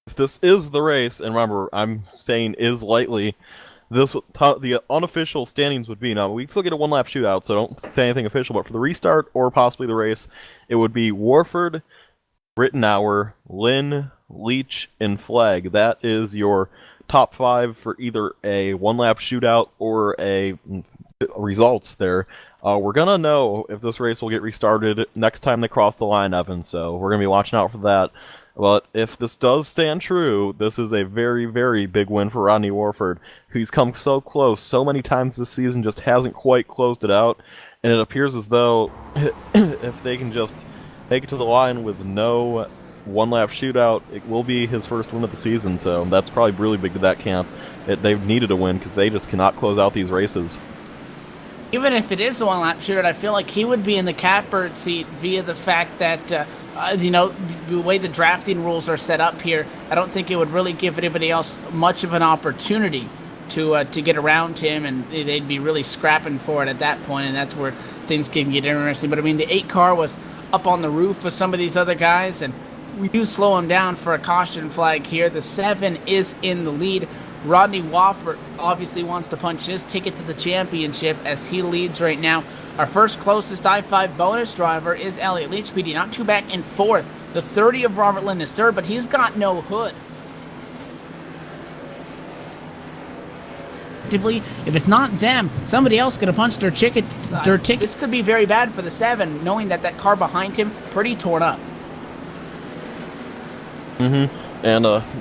If this is the race, and remember, I'm saying is lightly, the unofficial standings would be, now we still get a 1-lap shootout, so don't say anything official, but for the restart or possibly the race, it would be Warford, Rittenauer, Lynn, Leach, and Flag. That is your top 5 for either a 1-lap shootout or a results there. We're going to know if this race will get restarted next time they cross the line, Evan, so we're going to be watching out for that. But if this does stand true, this is a very, very big win for Rodney Warford, who's come so close so many times this season, just hasn't quite closed it out. And it appears as though if they can just make it to the line with no one-lap shootout, it will be his first win of the season. So that's probably really big to that camp. They've needed a win because they just cannot close out these races. Even if it is a one-lap shootout, I feel like he would be in the catbird seat via the fact that, the way the drafting rules are set up here, I don't think it would really give anybody else much of an opportunity to get around him, and they'd be really scrapping for it at that point, and that's where things can get interesting. But, I mean, the 8 car was up on the roof with some of these other guys, and we do slow him down for a caution flag here. The 7 is in the lead. Rodney Wofford obviously wants to punch his ticket to the championship as he leads right now. Our first closest I-5 bonus driver is Elliott Leach, PD, not too back in 4th. The 30 of Robert Lynn is 3rd, but he's got no hood. If it's not them, somebody else going to punch their ticket. This could be very bad for the 7, knowing that that car behind him pretty torn up. And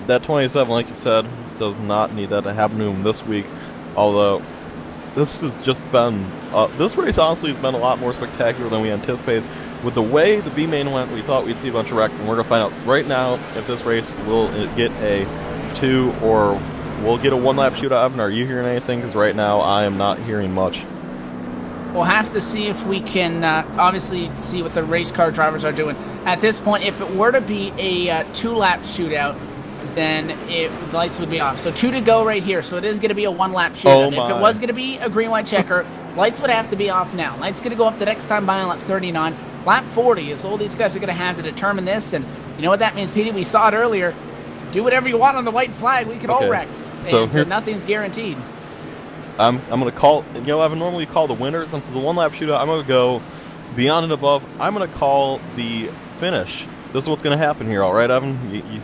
that 27, like you said, does not need that to happen to him this week. Although this has just been this race honestly has been a lot more spectacular than we anticipated. With the way the B main went, we thought we'd see a bunch of wrecks, and we're gonna find out right now if this race will get a 2 or we'll get a 1-lap shootout. Evan, are you hearing anything? Because right now I am not hearing much. We'll have to see if we can obviously see what the race car drivers are doing. At this point, if it were to be a 2-lap shootout, then the lights would be off. So 2 to go right here. So it is going to be a 1-lap shootout. If it was going to be a green-white checker, lights would have to be off now. Lights going to go off the next time by on lap 39. Lap 40 is all these guys are going to have to determine this. And you know what that means, Petey? We saw it earlier. Do whatever you want on the white flag. We could all wreck. So and nothing's guaranteed. I'm going to call, I would normally call the winner. Since it's a 1-lap shootout, I'm going to go beyond and above. I'm going to call the finish. This is what's going to happen here, all right, Evan?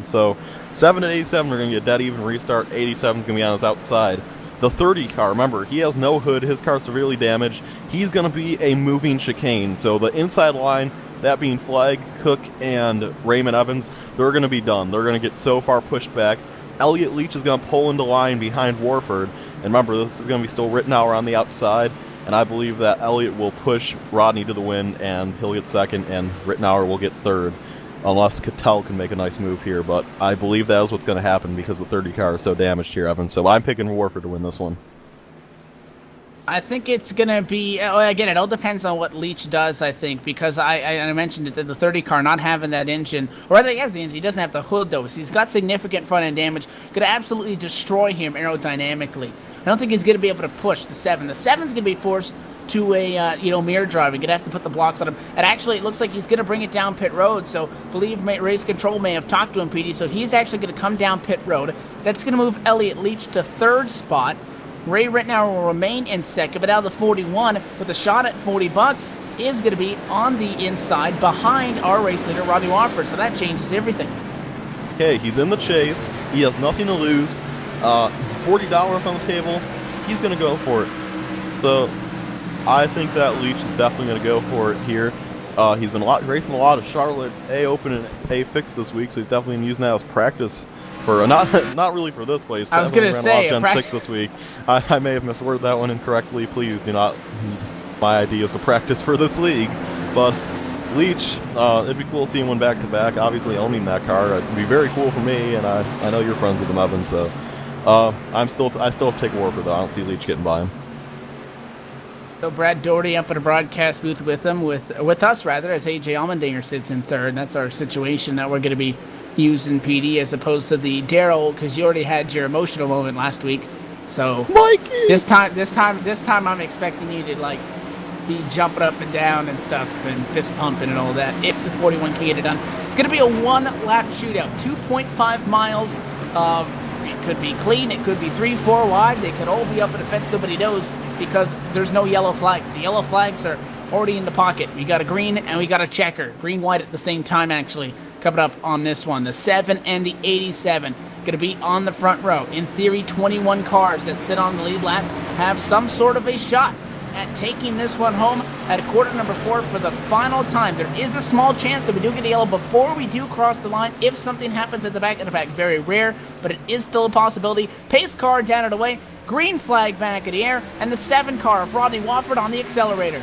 So 7 and 87 are going to get a dead even restart. 87 is going to be on his outside. The 30 car, remember, he has no hood. His car's severely damaged. He's going to be a moving chicane. So the inside line, that being Flag, Cook, and Raymond Evans, they're going to be done. They're going to get so far pushed back. Elliott Leach is going to pull into line behind Warford. And remember, this is going to be still Rittenauer on the outside. And I believe that Elliott will push Rodney to the win, and he'll get 2nd, and Rittenauer will get 3rd. Unless Cattell can make a nice move here. But I believe that is what's going to happen because the 30 car is so damaged here, Evan. So I'm picking Warford to win this one. I think it's going to be, again, it all depends on what Leach does, I think, because I mentioned it, that the 30 car not having that engine, or rather he has the engine, he doesn't have the hood, though. So he's got significant front-end damage, going to absolutely destroy him aerodynamically. I don't think he's going to be able to push the 7. The 7's going to be forced to a mirror drive. You're going to have to put the blocks on him. And actually, it looks like he's going to bring it down pit road, so I believe Race Control may have talked to him, PD, so he's actually going to come down pit road. That's going to move Elliott Leach to 3rd spot. Ray Rittenauer will remain in 2nd, but out of the 41, with a shot at $40, is going to be on the inside behind our race leader, Rodney Wofford, so that changes everything. Okay, he's in the chase. He has nothing to lose. $40 on the table. He's going to go for it. So I think that Leach is definitely going to go for it here. He's been racing a lot of Charlotte A Open and A Fix this week, so he's definitely using that as practice for not really for this place. I was going to say Gen 6 this week. I may have misworded that one incorrectly. Please do not. My idea is to practice for this league, but Leach, it'd be cool seeing one back to back. Obviously, owning that car, it'd be very cool for me, and I know you're friends with him, Evan. So I still have to take Warford though. I don't see Leach getting by him. So Brad Doherty up at a broadcast booth with him, with us rather, as AJ Allmendinger sits in 3rd. That's our situation that we're going to be using, PD, as opposed to the Daryl, because you already had your emotional moment last week. So Mikey! this time I'm expecting you to be jumping up and down and stuff and fist pumping and all that. If the 41 can get it done, it's going to be a 1-lap shootout, 2.5 miles of. It could be clean, it could be 3-4 wide, they could all be up in the fence, nobody knows, because there's no yellow flags. The yellow flags are already in the pocket. We got a green and we got a checker. Green-white at the same time, actually, coming up on this one. The 7 and the 87 going to be on the front row. In theory, 21 cars that sit on the lead lap have some sort of a shot at taking this one home at quarter number 4 for the final time. There is a small chance that we do get a yellow before we do cross the line if something happens at the back. Very rare, but it is still a possibility. Pace car down and away, green flag back in the air, and the 7 car of Rodney Wofford on the accelerator.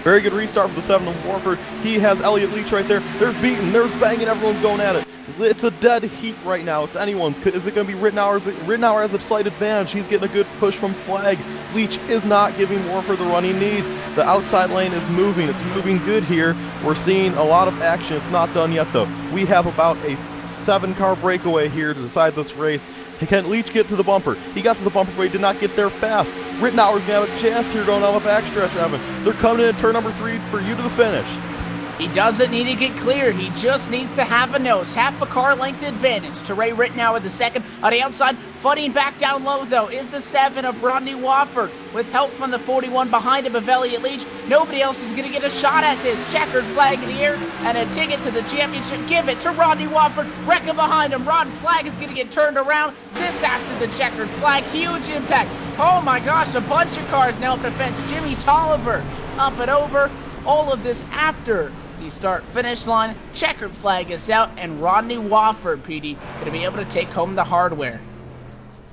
Very good restart for the 7 of Warford. He has Elliott Leach right there. There's Beaton, there's Banging, everyone's going at it. It's a dead heat right now. It's anyone's. Is it going to be Rittenauer? Rittenauer has a slight advantage. He's getting a good push from Flag. Leach is not giving Warford the run he needs. The outside lane is moving. It's moving good here. We're seeing a lot of action. It's not done yet, though. We have about a 7-car breakaway here to decide this race. Can Leach get to the bumper? He got to the bumper, but he did not get there fast. Rittenauer's going to have a chance here going down the backstretch, Evan. They're coming in at turn number 3 for you to the finish. He doesn't need to get clear. He just needs to have a nose. Half a car length advantage to Ray Rittenauer the second. On the outside, fighting back down low, though, is the 7 of Rodney Wofford. With help from the 41 behind him of Elliott Leach, nobody else is going to get a shot at this. Checkered flag in the air and a ticket to the championship. Give it to Rodney Wofford. Wrecking behind him. Rod Flag is going to get turned around. This after the checkered flag. Huge impact. Oh my gosh, a bunch of cars now up defense. Jimmy Tolliver up and over. All of this after the start-finish line. Checkered flag is out, and Rodney Wofford, PD, going to be able to take home the hardware.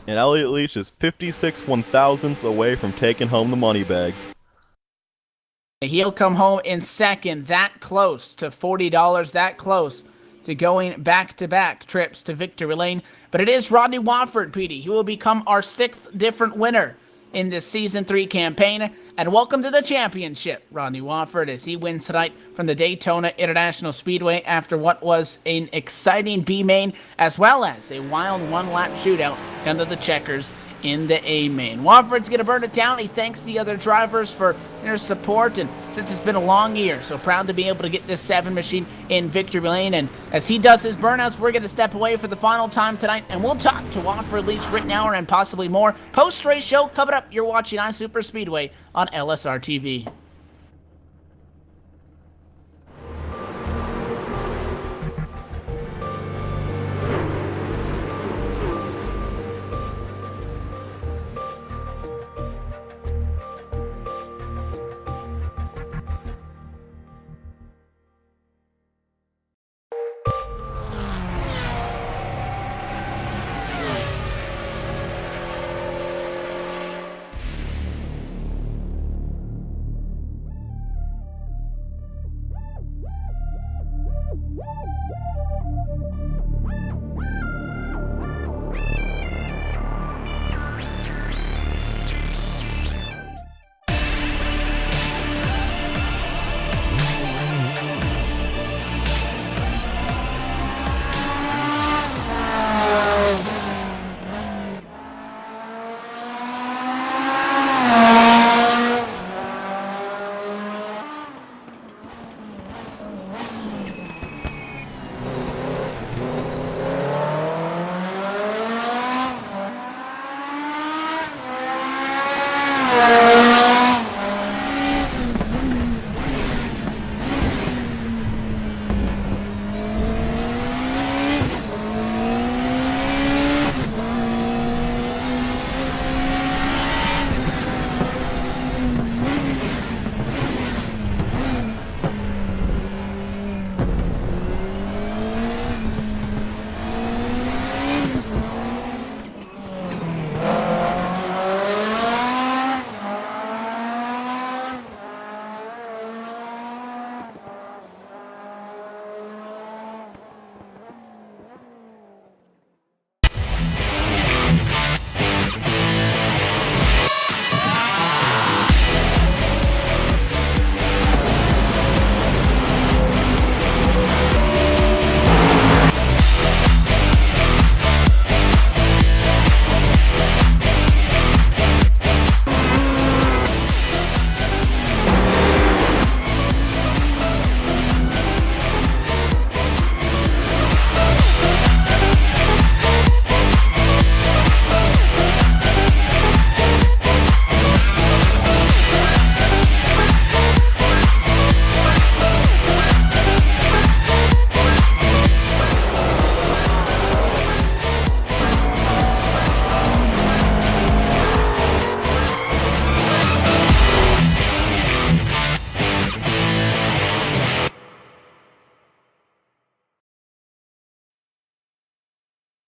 And Elliott Leach is 56 1,000ths away from taking home the money bags. He'll come home in second, that close to $40, that close to going back-to-back trips to victory lane. But it is Rodney Wofford, PD. He will become our 6th different winner in this Season 3 campaign. And welcome to the championship, Rodney Wofford, as he wins tonight from the Daytona International Speedway after what was an exciting B-main, as well as a wild one-lap shootout down to the checkers in the A-main. Wofford's going to burn it down. He thanks the other drivers for their support, and since it's been a long year, so proud to be able to get this 7 machine in victory lane. And as he does his burnouts, we're going to step away for the final time tonight, and we'll talk to Wofford, Leach, Rittenauer, and possibly more. Post-race show coming up. You're watching on Super Speedway on LSRTV.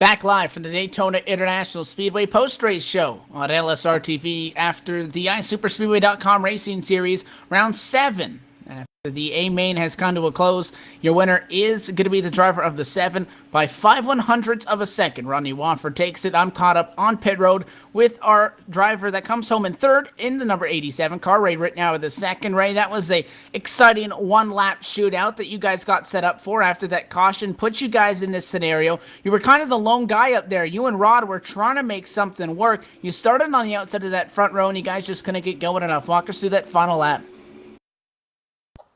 Back live from the Daytona International Speedway post-race show on LSRTV after the iSuperspeedway.com Racing Series Round 7. After the A main has come to a close, your winner is going to be the driver of the 7 by 5/100ths of a second. Ronnie Wofford takes it. I'm caught up on pit road with our driver that comes home in third in the number 87 car, Ray Ritenour with the second. Ray, that was a exciting one-lap shootout that you guys got set up for after that caution put you guys in this scenario. You were kind of the lone guy up there. You and Rod were trying to make something work. You started on the outside of that front row, and you guys just couldn't get going enough. Walk us through that final lap.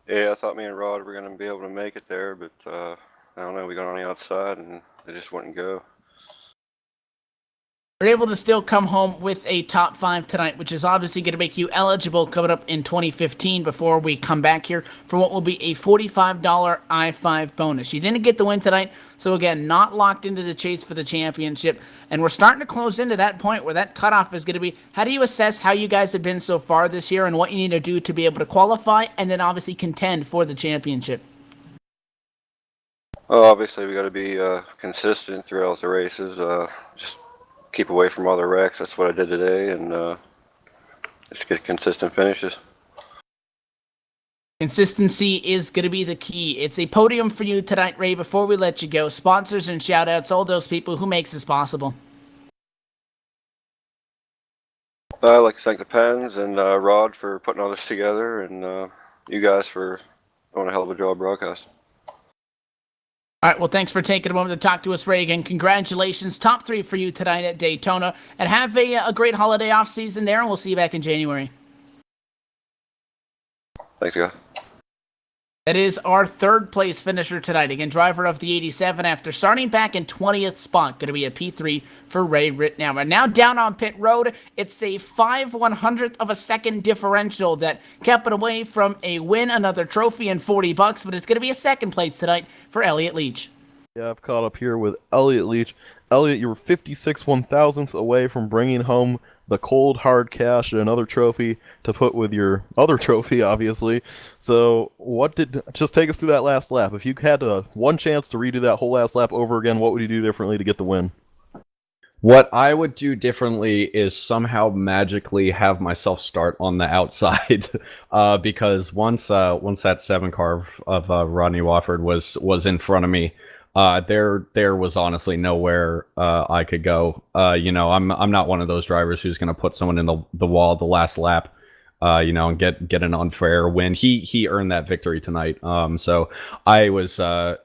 Yeah, I thought me and Rod were going to be able to make it there, but I don't know, we got on the outside and it just wouldn't go. You're able to still come home with a top 5 tonight, which is obviously going to make you eligible coming up in 2015 before we come back here for what will be a $45 I-5 bonus. You didn't get the win tonight, so again, not locked into the chase for the championship, and we're starting to close into that point where that cutoff is going to be. How do you assess how you guys have been so far this year and what you need to do to be able to qualify and then obviously contend for the championship? Well, obviously we got to be consistent throughout the races, just keep away from other wrecks. That's what I did today, and just get consistent finishes. Consistency is going to be the key. It's a podium for you tonight, Ray. Before we let you go, sponsors and shout-outs, all those people who makes this possible. I'd like to thank the Pens and Rod for putting all this together, and you guys for doing a hell of a job broadcast. All right, well, thanks for taking a moment to talk to us, Ray. Again, congratulations. Top 3 for you tonight at Daytona. And have a great holiday off season there, and we'll see you back in January. Thanks, guys. That is our third place finisher tonight. Again, driver of the 87 after starting back in 20th spot. Going to be a P3 for Ray Ritenour. And now down on pit road, it's a 5/100th of a second differential that kept it away from a win, another trophy, and $40. But it's going to be a second place tonight for Elliott Leach. Yeah, I've caught up here with Elliott Leach. Elliott, you were 56/1000ths away from bringing home the cold, hard cash and another trophy to put with your other trophy, obviously. So, just take us through that last lap. If you had one chance to redo that whole last lap over again, what would you do differently to get the win? What I would do differently is somehow magically have myself start on the outside, because once that 7 car of Rodney Wofford was in front of me, there was honestly nowhere I could go. I'm not one of those drivers who's going to put someone in the wall the last lap, and get an unfair win. He earned that victory tonight. So I was, heart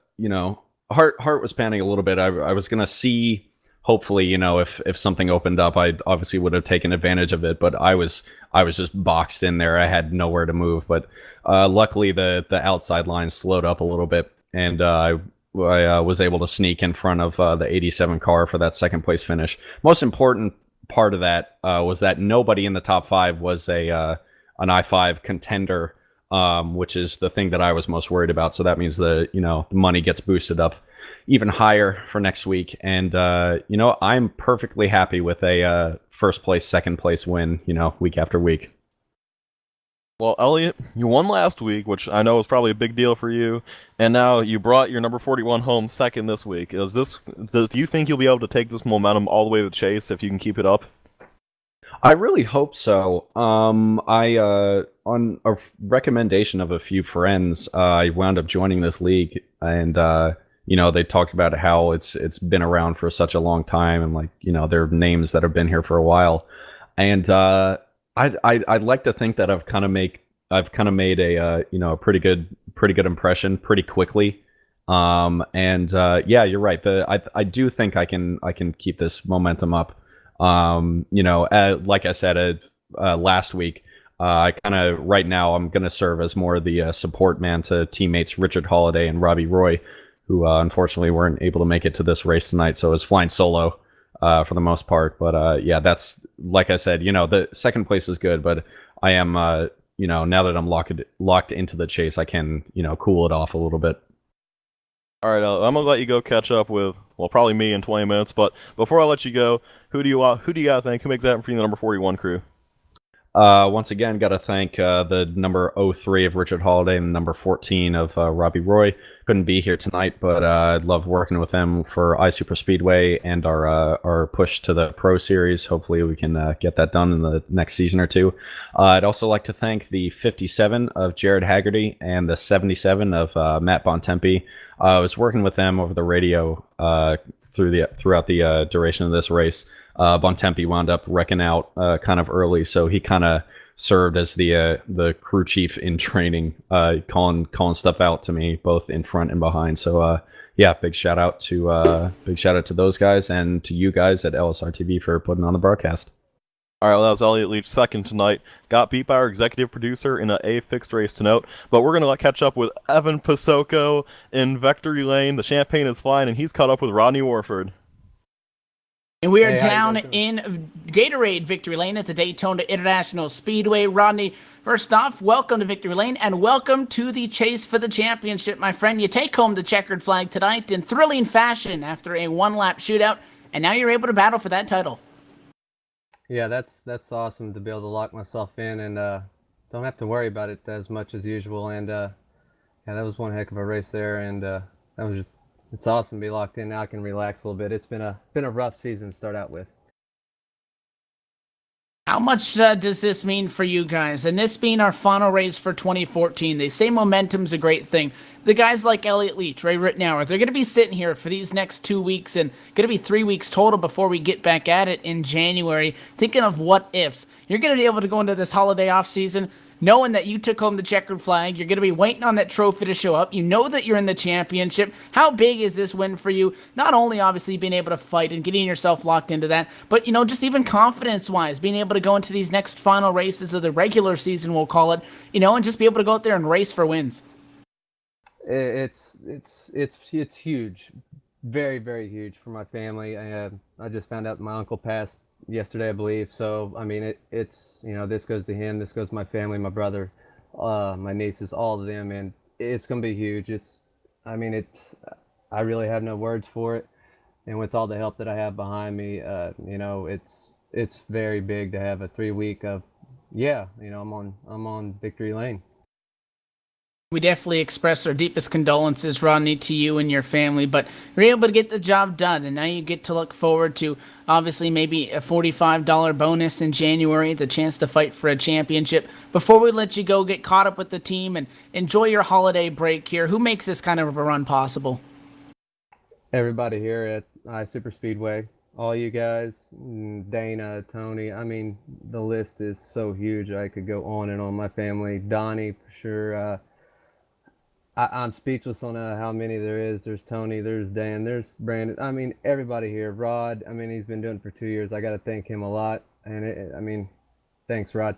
was panning a little bit. I was going to see, hopefully, if something opened up, I obviously would have taken advantage of it, but I was just boxed in there. I had nowhere to move, but luckily the outside line slowed up a little bit, and I was able to sneak in front of the 87 car for that second place finish. Most important part of that was that nobody in the top 5 was an I-5 contender, which is the thing that I was most worried about. So that means the money gets boosted up even higher for next week. And I'm perfectly happy with a first place, second place win, week after week. Well, Elliott, you won last week, which I know was probably a big deal for you, and now you brought your number 41 home second this week. Do you think you'll be able to take this momentum all the way to the chase if you can keep it up? I really hope so. On a recommendation of a few friends, I wound up joining this league, and they talked about how it's been around for such a long time, and there are names that have been here for a while, and I'd like to think that I've kind of made a pretty good impression pretty quickly, yeah, you're right. I do think I can keep this momentum up. Like I said last week, I kind of right now I'm going to serve as more of the support man to teammates Richard Holiday and Robbie Roy, who unfortunately weren't able to make it to this race tonight, so I was flying solo for the most part. But yeah, that's, like I said, the second place is good, but I am, now that I'm locked into the chase, I can, cool it off a little bit. All right, I'm gonna let you go catch up with, probably me in 20 minutes. But before I let you go, who do you got to thank? Who makes that for you, the number 41 crew? Once again, got to thank the number 03 of Richard Holiday and number 14 of Robbie Roy. Couldn't be here tonight, but I love working with them for iSuper Speedway and our push to the Pro Series. Hopefully, we can get that done in the next season or two. I'd also like to thank the 57 of Jared Haggerty and the 77 of Matt Bontempi. I was working with them over the radio throughout the duration of this race. Bontempi wound up wrecking out kind of early, so he kind of served as the crew chief in training, calling stuff out to me both in front and behind. So yeah, big shout out to those guys and to you guys at LSRTV for putting on the broadcast. All right, well, that was Elliot Leach second tonight. Got beat by our executive producer in a fixed race to note, but we're going to catch up with Evan Pasoko in Victory Lane. The champagne is flying, and he's caught up with Rodney Warford. And we are down in Gatorade Victory Lane at the Daytona International Speedway. Rodney, first off, welcome to Victory Lane and welcome to the chase for the championship, my friend. You take home the checkered flag tonight in thrilling fashion after a one-lap shootout, and now you're able to battle for that title. Yeah, that's awesome to be able to lock myself in and don't have to worry about it as much as usual. And yeah, that was one heck of a race there, and it's awesome to be locked in now. I can relax a little bit. It's been a rough season to start out with. How much does this mean for you guys? And this being our final race for 2014, they say momentum's a great thing. The guys like Elliot Leach, Ray Rittenauer, they're going to be sitting here for these next 2 weeks and going to be 3 weeks total before we get back at it in January, thinking of what ifs. You're going to be able to go into this holiday off season knowing that you took home the checkered flag. You're going to be waiting on that trophy to show up. You know that you're in the championship. How big is this win for you? Not only obviously being able to fight and getting yourself locked into that, but just even confidence-wise, being able to go into these next final races of the regular season, we'll call it, and just be able to go out there and race for wins. It's huge, very, very huge for my family. I just found out my uncle passed yesterday, I believe. So I mean, it's this goes to him, this goes to my family, my brother, my nieces, all of them, and it's gonna be huge. I really have no words for it, and with all the help that I have behind me, it's very big to have a 3 week of I'm on Victory Lane. We definitely express our deepest condolences, Rodney, to you and your family, but you're able to get the job done, and now you get to look forward to, obviously, maybe a $45 bonus in January, the chance to fight for a championship. Before we let you go, get caught up with the team and enjoy your holiday break here. Who makes this kind of a run possible? Everybody here at iSuper Speedway, all you guys, Dana, Tony, I mean, the list is so huge. I could go on and on. My family, Donnie, for sure. I'm speechless on how many there is. There's Tony, there's Dan, there's Brandon. I mean, everybody here. Rod, I mean, he's been doing it for 2 years. I got to thank him a lot. And thanks, Rod.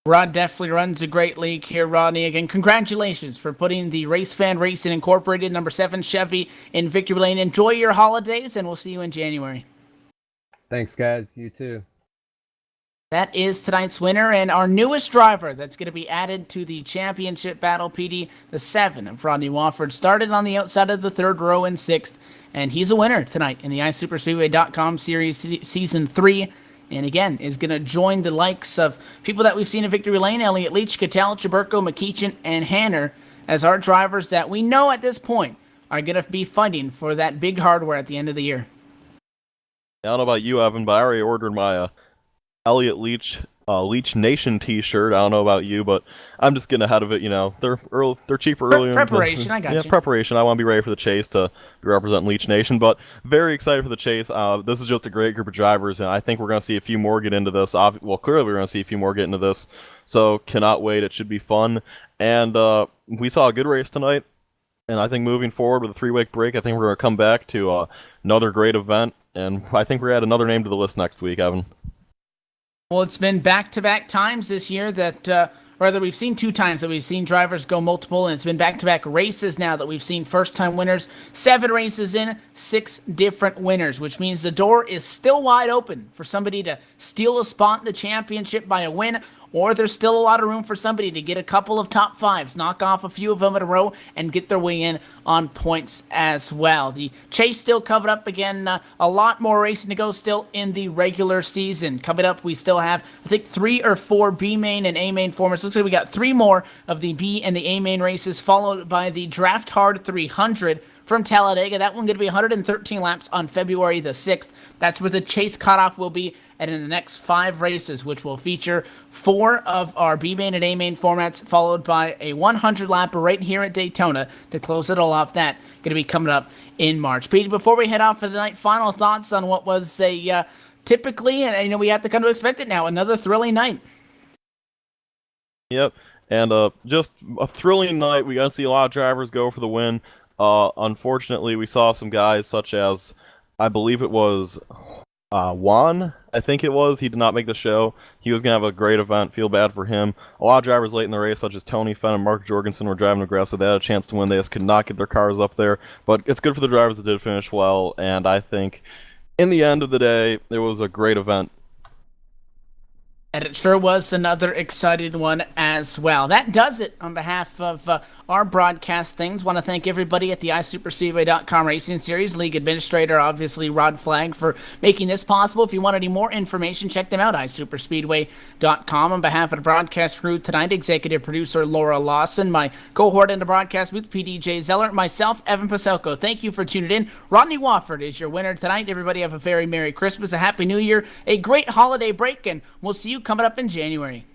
Rod definitely runs a great league here, Rodney. Again, congratulations for putting the Race Fan Racing Incorporated number 7 Chevy in Victory Lane. Enjoy your holidays, and we'll see you in January. Thanks, guys. You too. That is tonight's winner and our newest driver that's going to be added to the championship battle, PD, the 7 of Rodney Wofford. Started on the outside of the third row in 6th, and he's a winner tonight in the iSuperspeedway.com Series Season 3. And again, is going to join the likes of people that we've seen in Victory Lane, Elliot Leach, Cattell, Chaburko, McKeechan, and Hanner, as our drivers that we know at this point are going to be fighting for that big hardware at the end of the year. I don't know about you, Evan, but I already ordered my Elliot Leach Leach Nation T-shirt. I don't know about you, but I'm just getting ahead of it. They're cheaper earlier. Preparation, I got you. Preparation. I want to be ready for the chase to be representing Leach Nation, but very excited for the chase. This is just a great group of drivers, and I think we're going to see a few more get into this. Well, clearly we're going to see a few more get into this, so cannot wait. It should be fun, and we saw a good race tonight, and I think moving forward with a 3-week break, I think we're going to come back to another great event, and I think we're going to add another name to the list next week, Evan. Well, it's been back-to-back times this year that, rather we've seen 2 times that we've seen drivers go multiple, and it's been back-to-back races now that we've seen first-time winners. 7 races in, 6 different winners, which means the door is still wide open for somebody to steal a spot in the championship by a win or there's still a lot of room for somebody to get a couple of top fives, knock off a few of them in a row, and get their way in on points as well. The chase still coming up again. A lot more racing to go still in the regular season. Coming up, we still have, I think, 3 or 4 B main and A main formats. Looks like we got 3 more of the B and the A main races, followed by the Draft Hard 300 from Talladega. That one going to be 113 laps on February the 6th. That's where the chase cutoff will be. And in the next 5 races, which will feature 4 of our B main and A main formats, followed by a 100 lapper right here at Daytona to close it all off. That going to be coming up in March. Pete, before we head off for the night, final thoughts on what was a typically, and we have to come to expect it now, another thrilling night. Yep, and just a thrilling night. We got to see a lot of drivers go for the win. Unfortunately, we saw some guys such as, I believe it was Juan, I think it was. He did not make the show. He was going to have a great event. Feel bad for him. A lot of drivers late in the race, such as Tony Fenn and Mark Jorgensen, were driving aggressive. They had a chance to win. They just could not get their cars up there. But it's good for the drivers that did finish well, and I think in the end of the day, it was a great event. And it sure was another exciting one as well. That does it on behalf of our broadcast things. Want to thank everybody at the iSuperspeedway.com Racing Series, League Administrator, obviously Rod Flagg, for making this possible. If you want any more information, check them out, iSuperspeedway.com. On behalf of the broadcast crew tonight, Executive Producer Laura Lawson, my cohort in the broadcast booth, PDJ Zeller, myself, Evan Paselko. Thank you for tuning in. Rodney Wofford is your winner tonight. Everybody have a very Merry Christmas, a Happy New Year, a great holiday break, and we'll see you coming up in January.